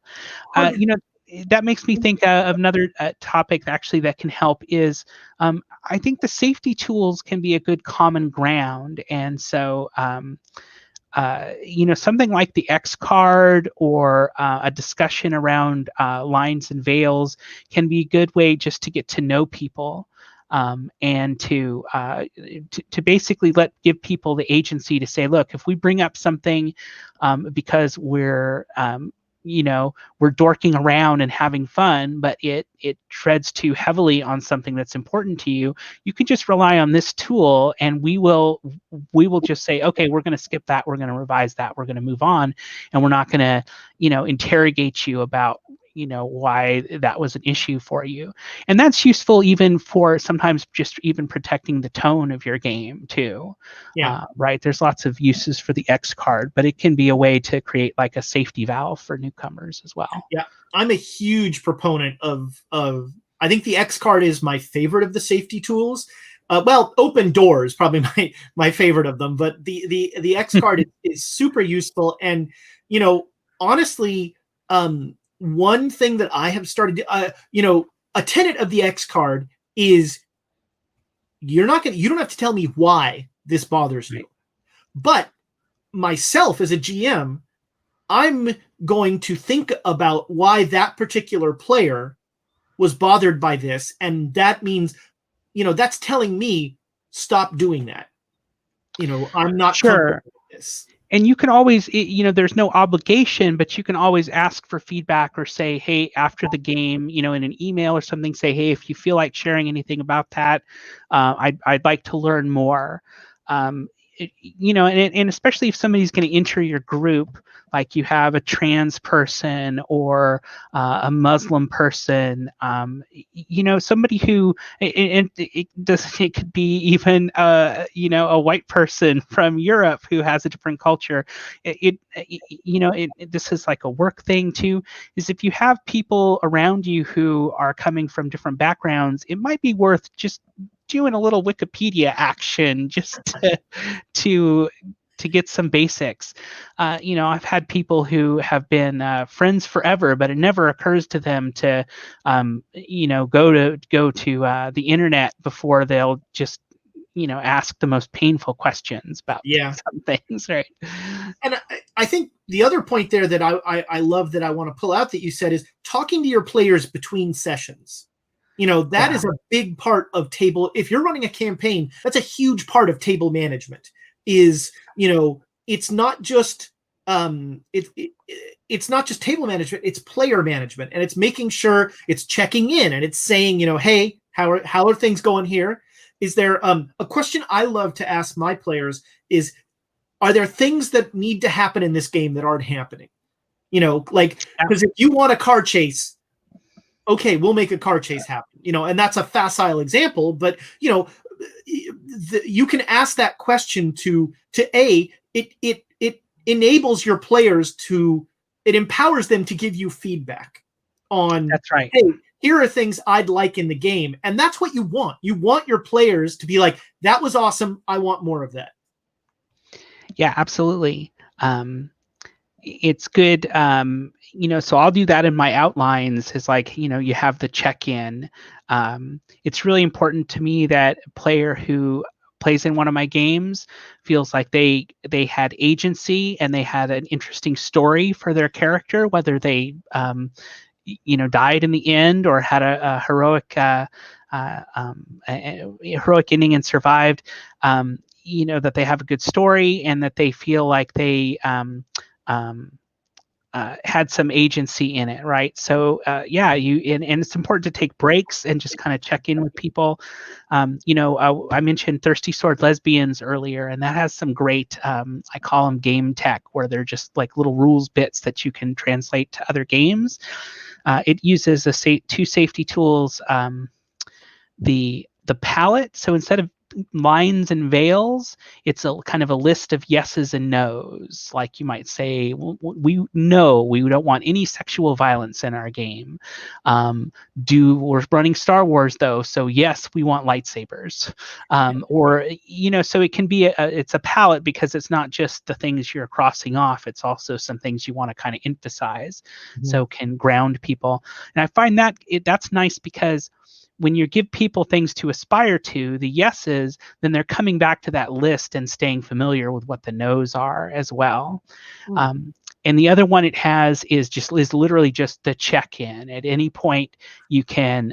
that. That makes me think of another topic actually that can help is I think the safety tools can be a good common ground. And so something like the X card or a discussion around lines and veils can be a good way just to get to know people, and to basically give people the agency to say, look, if we bring up something because we're dorking around and having fun, but it treads too heavily on something that's important to you, you can just rely on this tool, and we will just say, okay, we're going to skip that, we're going to revise that, we're going to move on, and we're not going to interrogate you about why that was an issue for you. And that's useful even for sometimes just even protecting the tone of your game too. Yeah. Right, there's lots of uses for the X card, but it can be a way to create like a safety valve for newcomers as well. Yeah, I'm a huge proponent of I think the X card is my favorite of the safety tools. Well, open doors probably my favorite of them, but the X card is super useful. And honestly, one thing that I have started to, a tenet of the X card is you don't have to tell me why this bothers you, but myself as a GM, I'm going to think about why that particular player was bothered by this, and that means, that's telling me stop doing that. I'm not Sure. comfortable with this. And you can always, there's no obligation, but you can always ask for feedback or say, hey, after the game, in an email or something, say, hey, if you feel like sharing anything about that, I'd like to learn more. and especially if somebody's going to enter your group, like you have a trans person or a Muslim person, somebody who, it could be even, a white person from Europe who has a different culture. This is like a work thing too, is if you have people around you who are coming from different backgrounds, it might be worth just doing a little Wikipedia action just to get some basics. I've had people who have been friends forever, but it never occurs to them to, go to the internet before they'll just, ask the most painful questions about some things, right? And I think the other point there that I love that I want to pull out that you said is talking to your players between sessions. That is a big part of table. If you're running a campaign, that's a huge part of table management. It's not just it's not just table management, it's player management, and it's making sure it's checking in and it's saying, hey, how are things going here? Is there a question I love to ask my players is, are there things that need to happen in this game that aren't happening? Because if you want a car chase, okay, we'll make a car chase happen, and that's a facile example, but you can ask that question to it enables your players it empowers them to give you feedback on, that's right. Hey, here are things I'd like in the game. And that's what you want. You want your players to be like, that was awesome. I want more of that. Yeah, absolutely. It's good. So I'll do that in my outlines is like, you have the check-in. It's really important to me that a player who plays in one of my games feels like they had agency and they had an interesting story for their character, whether they, died in the end or had a heroic, a heroic ending and survived. That they have a good story and that they feel like they had some agency in it, right? So and it's important to take breaks and just kind of check in with people. I mentioned Thirsty Sword Lesbians earlier, and that has some great, I call them game tech, where they're just like little rules bits that you can translate to other games. It uses two safety tools, the palette. So instead of lines and veils, it's a kind of a list of yeses and nos. Like you might say, we know we don't want any sexual violence in our game. We're running Star Wars though, so yes, we want lightsabers. So it can be it's a palette because it's not just the things you're crossing off, it's also some things you want to kind of emphasize, so can ground people. And I find that that's nice because when you give people things to aspire to, the yeses, then they're coming back to that list and staying familiar with what the nos are as well. And the other one it has is literally just the check-in. At any point, you can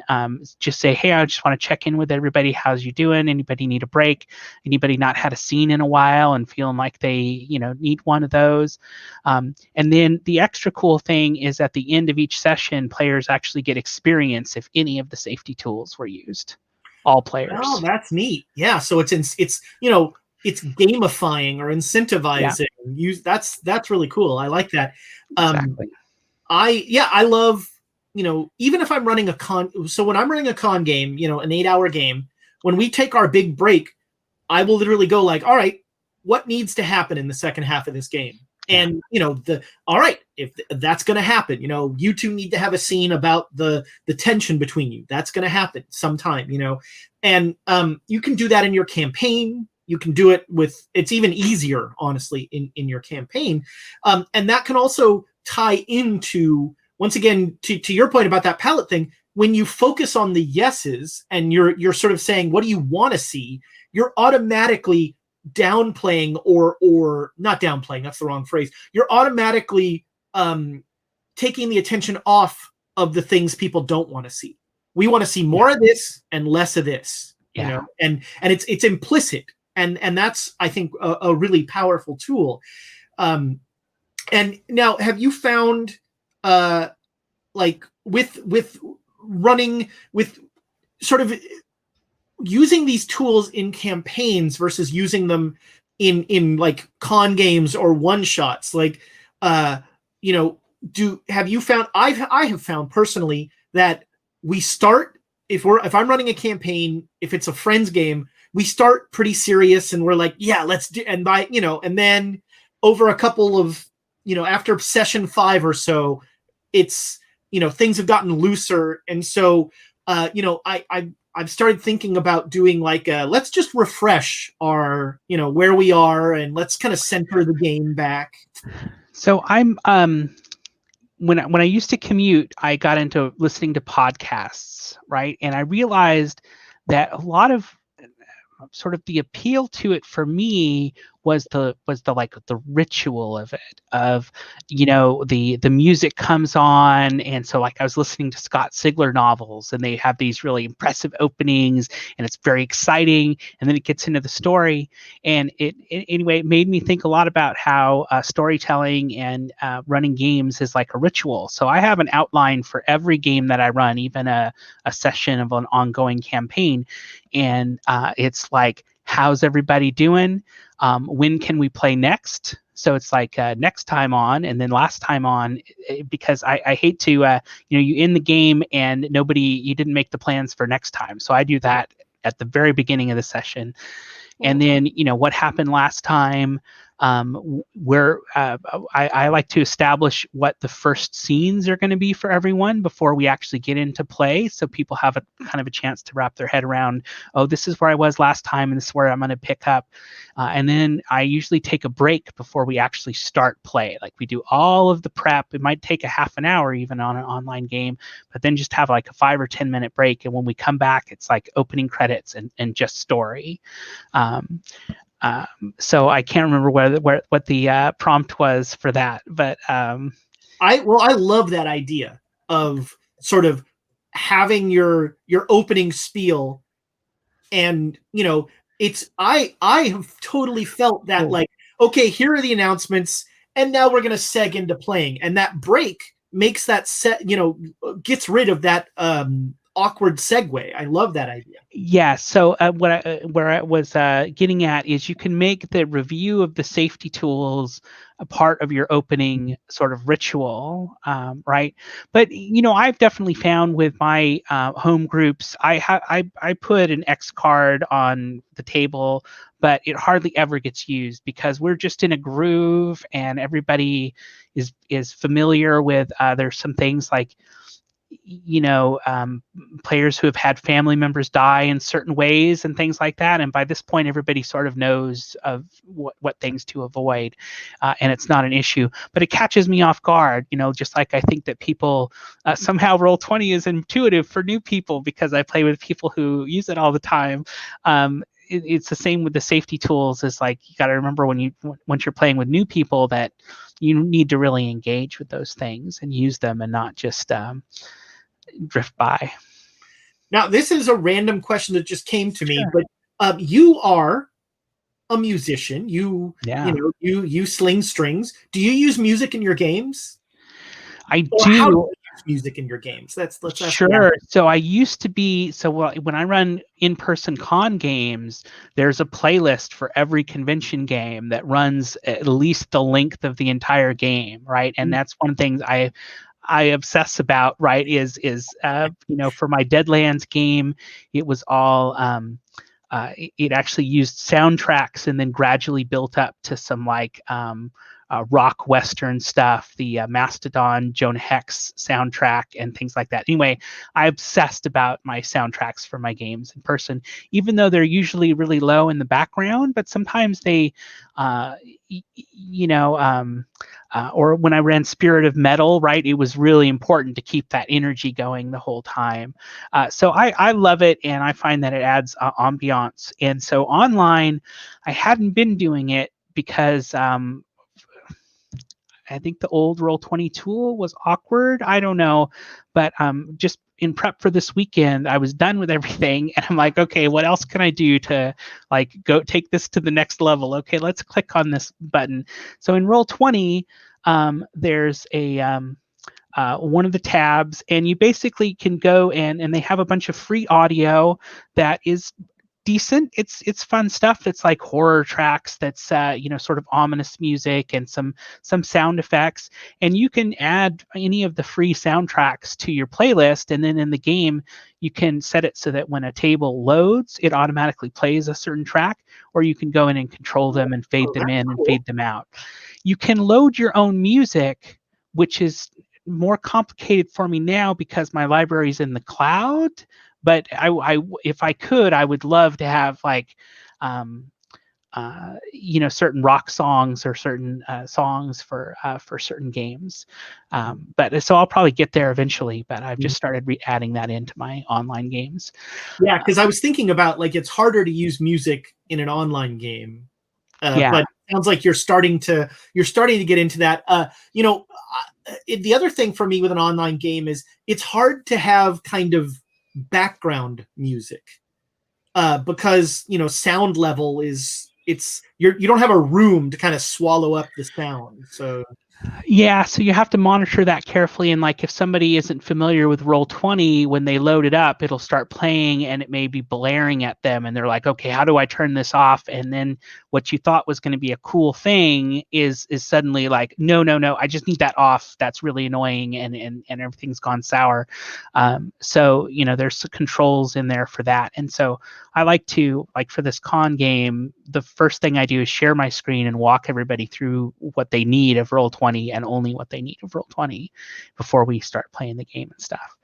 just say, hey, I just want to check in with everybody. How's you doing? Anybody need a break? Anybody not had a scene in a while and feeling like they, need one of those? And then the extra cool thing is at the end of each session, players actually get experience if any of the safety tools were used. All players. Oh, that's neat. Yeah. So it's gamifying or incentivizing. That's really cool. I like that. Exactly. I love, even if I'm running so when I'm running a con game, an 8-hour game, when we take our big break, I will literally go like, all right, what needs to happen in the second half of this game? And, all right, if that's going to happen, you two need to have a scene about the tension between you. That's going to happen sometime, and you can do that in your campaign. You can do it it's even easier, honestly, in your campaign. And that can also tie into, once again, to your point about that palette thing, when you focus on the yeses and you're sort of saying, what do you want to see? You're automatically downplaying or not downplaying, that's the wrong phrase. You're automatically taking the attention off of the things people don't want to see. We want to see more of this and less of this, and it's implicit. And that's, I think, a really powerful tool. And now, have you found, like with running, with sort of using these tools in campaigns versus using them in like con games or one shots? Like, you know, have you found? I have found personally that we start, if I'm running a campaign, if it's a friends game, we start pretty serious and we're like, yeah, let's do, and by, and then over a couple of, after session 5 or so, it's, things have gotten looser. And so, I've started thinking about doing like let's just refresh our, where we are, and let's kind of center the game back. So I'm when I used to commute, I got into listening to podcasts, right? And I realized that a lot of sort of the appeal to it for me was the like the ritual of it, of the music comes on, and so like I was listening to Scott Sigler novels, and they have these really impressive openings, and it's very exciting, and then it gets into the story, and anyway, it made me think a lot about how storytelling and running games is like a ritual. So I have an outline for every game that I run, even a session of an ongoing campaign, and it's like, how's everybody doing? When can we play next? So it's like next time on, and then last time on, because I hate to, you end the game and you didn't make the plans for next time. So I do that at the very beginning of the session. And then, what happened last time, where I like to establish what the first scenes are going to be for everyone before we actually get into play, so people have a kind of a chance to wrap their head around, oh, this is where I was last time, and this is where I'm going to pick up. And then I usually take a break before we actually start play. Like, we do all of the prep. It might take a half an hour even on an online game, but then just have like a 5 or 10 minute break. And when we come back, it's like opening credits and just story. So I can't remember what the prompt was for that, but I love that idea of sort of having your opening spiel, and it's I have totally felt that, cool. like, okay, here are the announcements, and now we're going to seg into playing, and that break makes that set, gets rid of that awkward segue. I love that idea. Yeah. So where I was getting at is, you can make the review of the safety tools a part of your opening sort of ritual, right? But I've definitely found with my home groups, I put an X card on the table, but it hardly ever gets used because we're just in a groove and everybody is familiar with. There's some things like, players who have had family members die in certain ways and things like that. And by this point, everybody sort of knows of what things to avoid, and it's not an issue. But it catches me off guard, just like I think that people somehow Roll20 is intuitive for new people because I play with people who use it all the time. It's the same with the safety tools. Is like, you got to remember once you're playing with new people that you need to really engage with those things and use them and not just drift by. Now, this is a random question that just came to me, Sure. but you are a musician. You Yeah. you sling strings. Do you use music in your games? I Or do. how do you use music in your games? Let's ask Sure. So I used to be, when I run in-person con games, there's a playlist for every convention game that runs at least the length of the entire game, right? And that's one thing I obsess about, right? Is for my Deadlands game, it was all it actually used soundtracks and then gradually built up to some like rock western stuff, the Mastodon Jonah Hex soundtrack and things like that. Anyway, I obsessed about my soundtracks for my games in person, even though they're usually really low in the background, but sometimes they or when I ran Spirit of Metal, right, it was really important to keep that energy going the whole time. So I love it, and I find that it adds ambiance. And so online, I hadn't been doing it because I think the old Roll20 tool was awkward. I don't know, but just in prep for this weekend, I was done with everything, and I'm like, okay, what else can I do to like go take this to the next level? Okay, let's click on this button. So in Roll20, there's a one of the tabs, and you basically can go and they have a bunch of free audio that is decent. It's fun stuff. It's like horror tracks. That's sort of ominous music and some sound effects. And you can add any of the free soundtracks to your playlist. And then in the game, you can set it so that when a table loads, it automatically plays a certain track, or you can go in and control them and fade them in and fade them out. You can load your own music, which is more complicated for me now because my library is in the cloud. But if I could, I would love to have like, certain rock songs or certain songs for certain games. But so I'll probably get there eventually. But I've just started adding that into my online games. Yeah, because I was thinking about like it's harder to use music in an online game. But it sounds like you're starting to get into that. The other thing for me with an online game is it's hard to have kind of background music because sound level is you don't have a room to kind of swallow up the sound. So you have to monitor that carefully. And like if somebody isn't familiar with Roll20, when they load it up, it'll start playing and it may be blaring at them. And they're like, okay, how do I turn this off? And then what you thought was going to be a cool thing is suddenly like, no, I just need that off. That's really annoying. And everything's gone sour. So there's controls in there for that. And so I like to, like for this con game, the first thing I do is share my screen and walk everybody through what they need of Roll20 and only what they need of Roll20 before we start playing the game and stuff.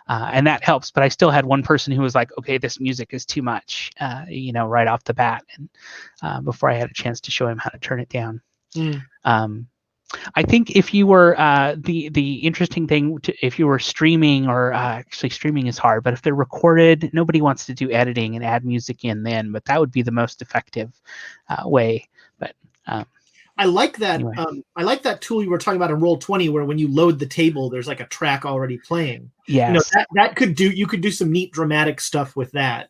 And that helps. But I still had one person who was like, okay, this music is too much, right off the bat. And before I had a chance to show him how to turn it down. I think if you were the interesting thing if you were streaming, or actually streaming is hard, but if they're recorded, nobody wants to do editing and add music in then, but that would be the most effective way. But I like that. Anyway. I like that tool you were talking about in Roll20, where when you load the table, there's like a track already playing. Yes. You could do some neat dramatic stuff with that.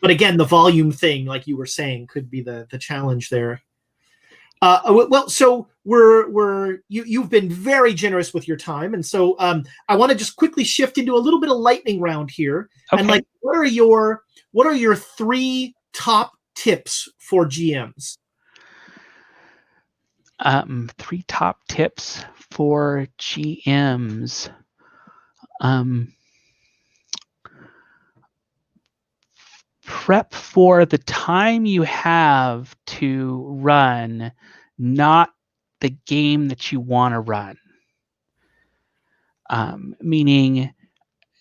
But again, the volume thing, like you were saying, could be the challenge there. Well, so you've been very generous with your time, and so I want to just quickly shift into a little bit of lightning round here. Okay. And like, what are your 3 top tips for GMs? 3 top tips for GMs. Prep for the time you have to run, not the game that you want to run. Meaning,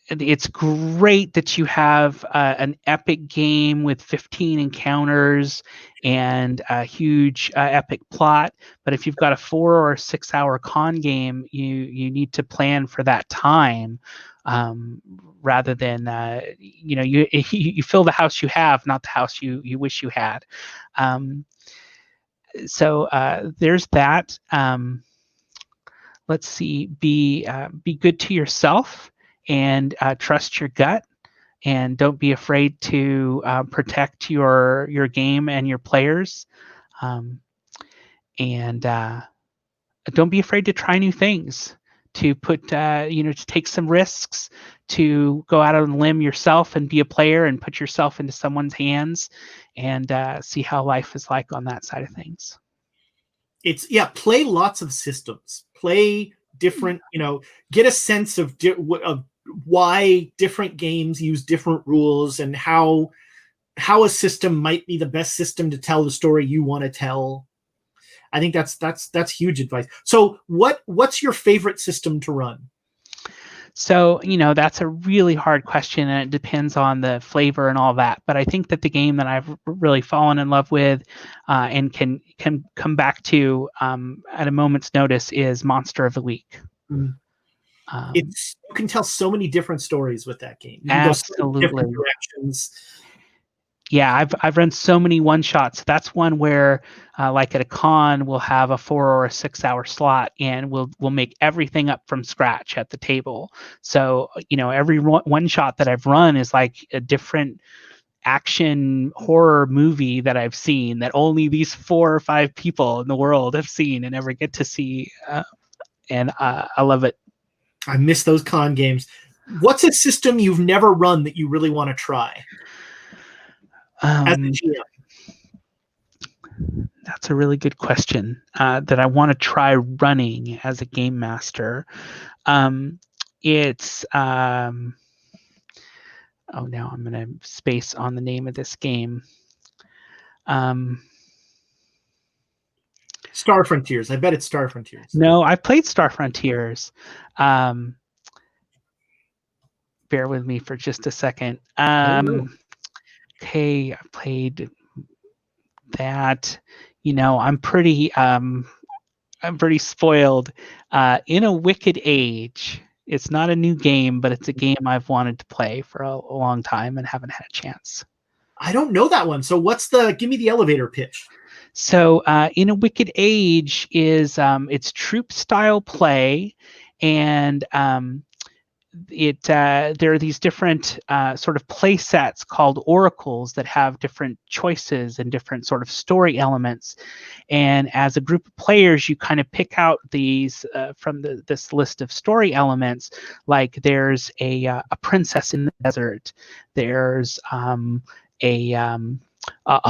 it's great that you have an epic game with 15 encounters and a huge epic plot, but if you've got a 4 or 6 hour con game, you need to plan for that time, rather than you fill the house you have, not the house you wish you had. So there's that. Let's see. Be good to yourself. And trust your gut, and don't be afraid to protect your game and your players, and don't be afraid to try new things, to put to take some risks, to go out on a limb yourself and be a player and put yourself into someone's hands, and see how life is like on that side of things. Play lots of systems, play different, get a sense of why different games use different rules, and how a system might be the best system to tell the story you want to tell. I think that's huge advice. So what's your favorite system to run? So, that's a really hard question, and it depends on the flavor and all that. But I think that the game that I've really fallen in love with and can come back to at a moment's notice is Monster of the Week. Mm. You can tell so many different stories with that game. You can absolutely go so many different directions. Yeah, I've run so many one shots. That's one where, like at a con, we'll have a 4 or a 6 hour slot, and we'll make everything up from scratch at the table. So every one shot that I've run is like a different action horror movie that I've seen that only these 4 or 5 people in the world have seen and ever get to see, and I love it. I miss those con games. What's a system you've never run that you really want to try? as a GM? That's a really good question that I want to try running as a game master. It's oh, now I'm going to space on the name of this game. Star Frontiers. I bet it's Star Frontiers. No, I've played Star Frontiers. Bear with me for just a second. Okay, I played that. I'm pretty spoiled. In a Wicked Age. It's not a new game, but it's a game I've wanted to play for a long time and haven't had a chance. I don't know that one. So give me the elevator pitch. So In a Wicked Age is it's troop style play, and there are these different sort of play sets called oracles that have different choices and different sort of story elements. And as a group of players, you kind of pick out these from this list of story elements. Like there's a princess in the desert. There's a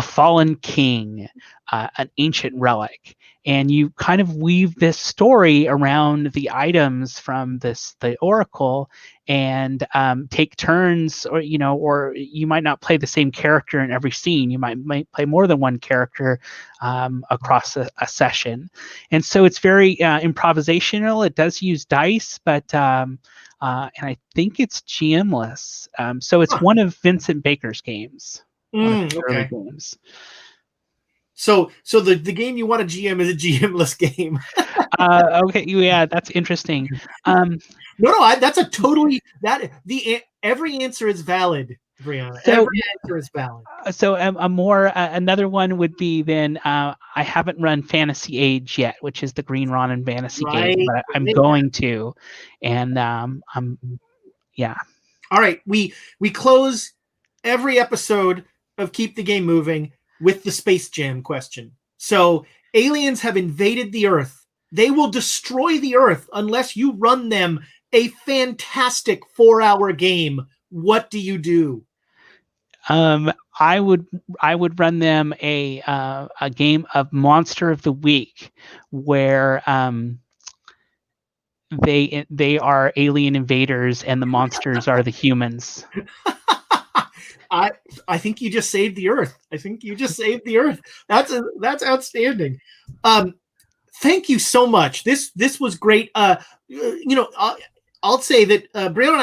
fallen king, an ancient relic, and you kind of weave this story around the items from the oracle, and take turns, or you might not play the same character in every scene. You might play more than one character across a session, and so it's very improvisational. It does use dice, but and I think it's GM-less. So it's one of Vincent Baker's games. Okay. Games. So the game you want to GM is a GM-less game. Okay, yeah, that's interesting. No, that's a totally every answer is valid, Bryanna. Every answer is valid. So another one would be then I haven't run Fantasy Age yet, which is the Green Ronin fantasy game, but I'm going to, and yeah. All right, we close every episode of Keep the Game Moving with the Space Jam question. So aliens have invaded the Earth. They will destroy the Earth unless you run them a fantastic 4-hour game. What do you do? I would run them a game of Monster of the Week, where they are alien invaders and the monsters are the humans. I think you just saved the Earth. That's outstanding. Thank you so much. This was great. I'll say that Bryanna and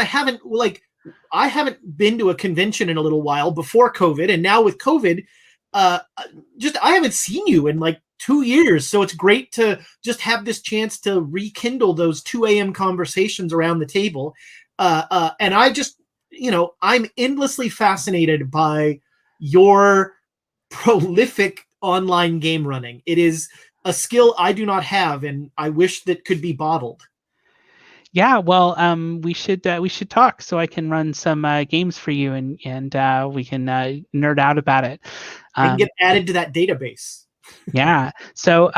I haven't been to a convention in a little while before COVID, and now with COVID, I haven't seen you in like 2 years. So it's great to just have this chance to rekindle those 2 a.m. conversations around the table. And I just, I'm endlessly fascinated by your prolific online game running. It is a skill I do not have, and I wish that could be bottled. Yeah, well, we should talk so I can run some games for you, and we can nerd out about it. I can get added to that database. Yeah. So,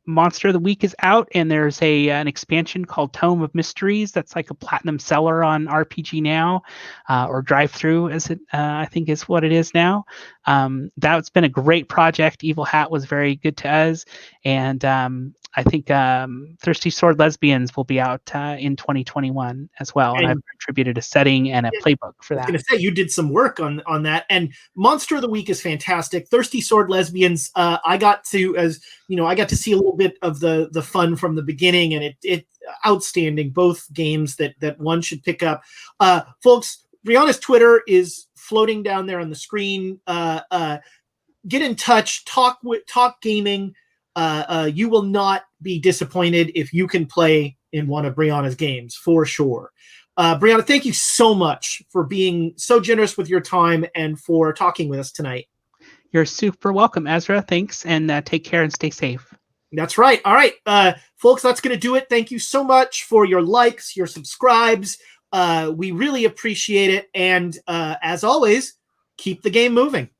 Monster of the Week is out, and there's an expansion called Tome of Mysteries that's like a platinum seller on RPG Now, or Drive-Thru, as it I think is what it is now. That's been a great project. Evil Hat was very good to us, and I think Thirsty Sword Lesbians will be out in 2021 as well, and I've contributed a setting and a playbook for that. I was going to say, you did some work on that, and Monster of the Week is fantastic. Thirsty Sword Lesbians, I got to see a little bit of the fun from the beginning, and it outstanding. Both games that one should pick up. Folks, Bryanna's Twitter is floating down there on the screen. Get in touch, talk gaming. You will not be disappointed if you can play in one of Bryanna's games, for sure. Bryanna, thank you so much for being so generous with your time and for talking with us tonight. You're super welcome, Ezra. Thanks, and take care and stay safe. That's right. All right, folks, that's going to do it. Thank you so much for your likes, your subscribes. We really appreciate it. And as always, keep the game moving.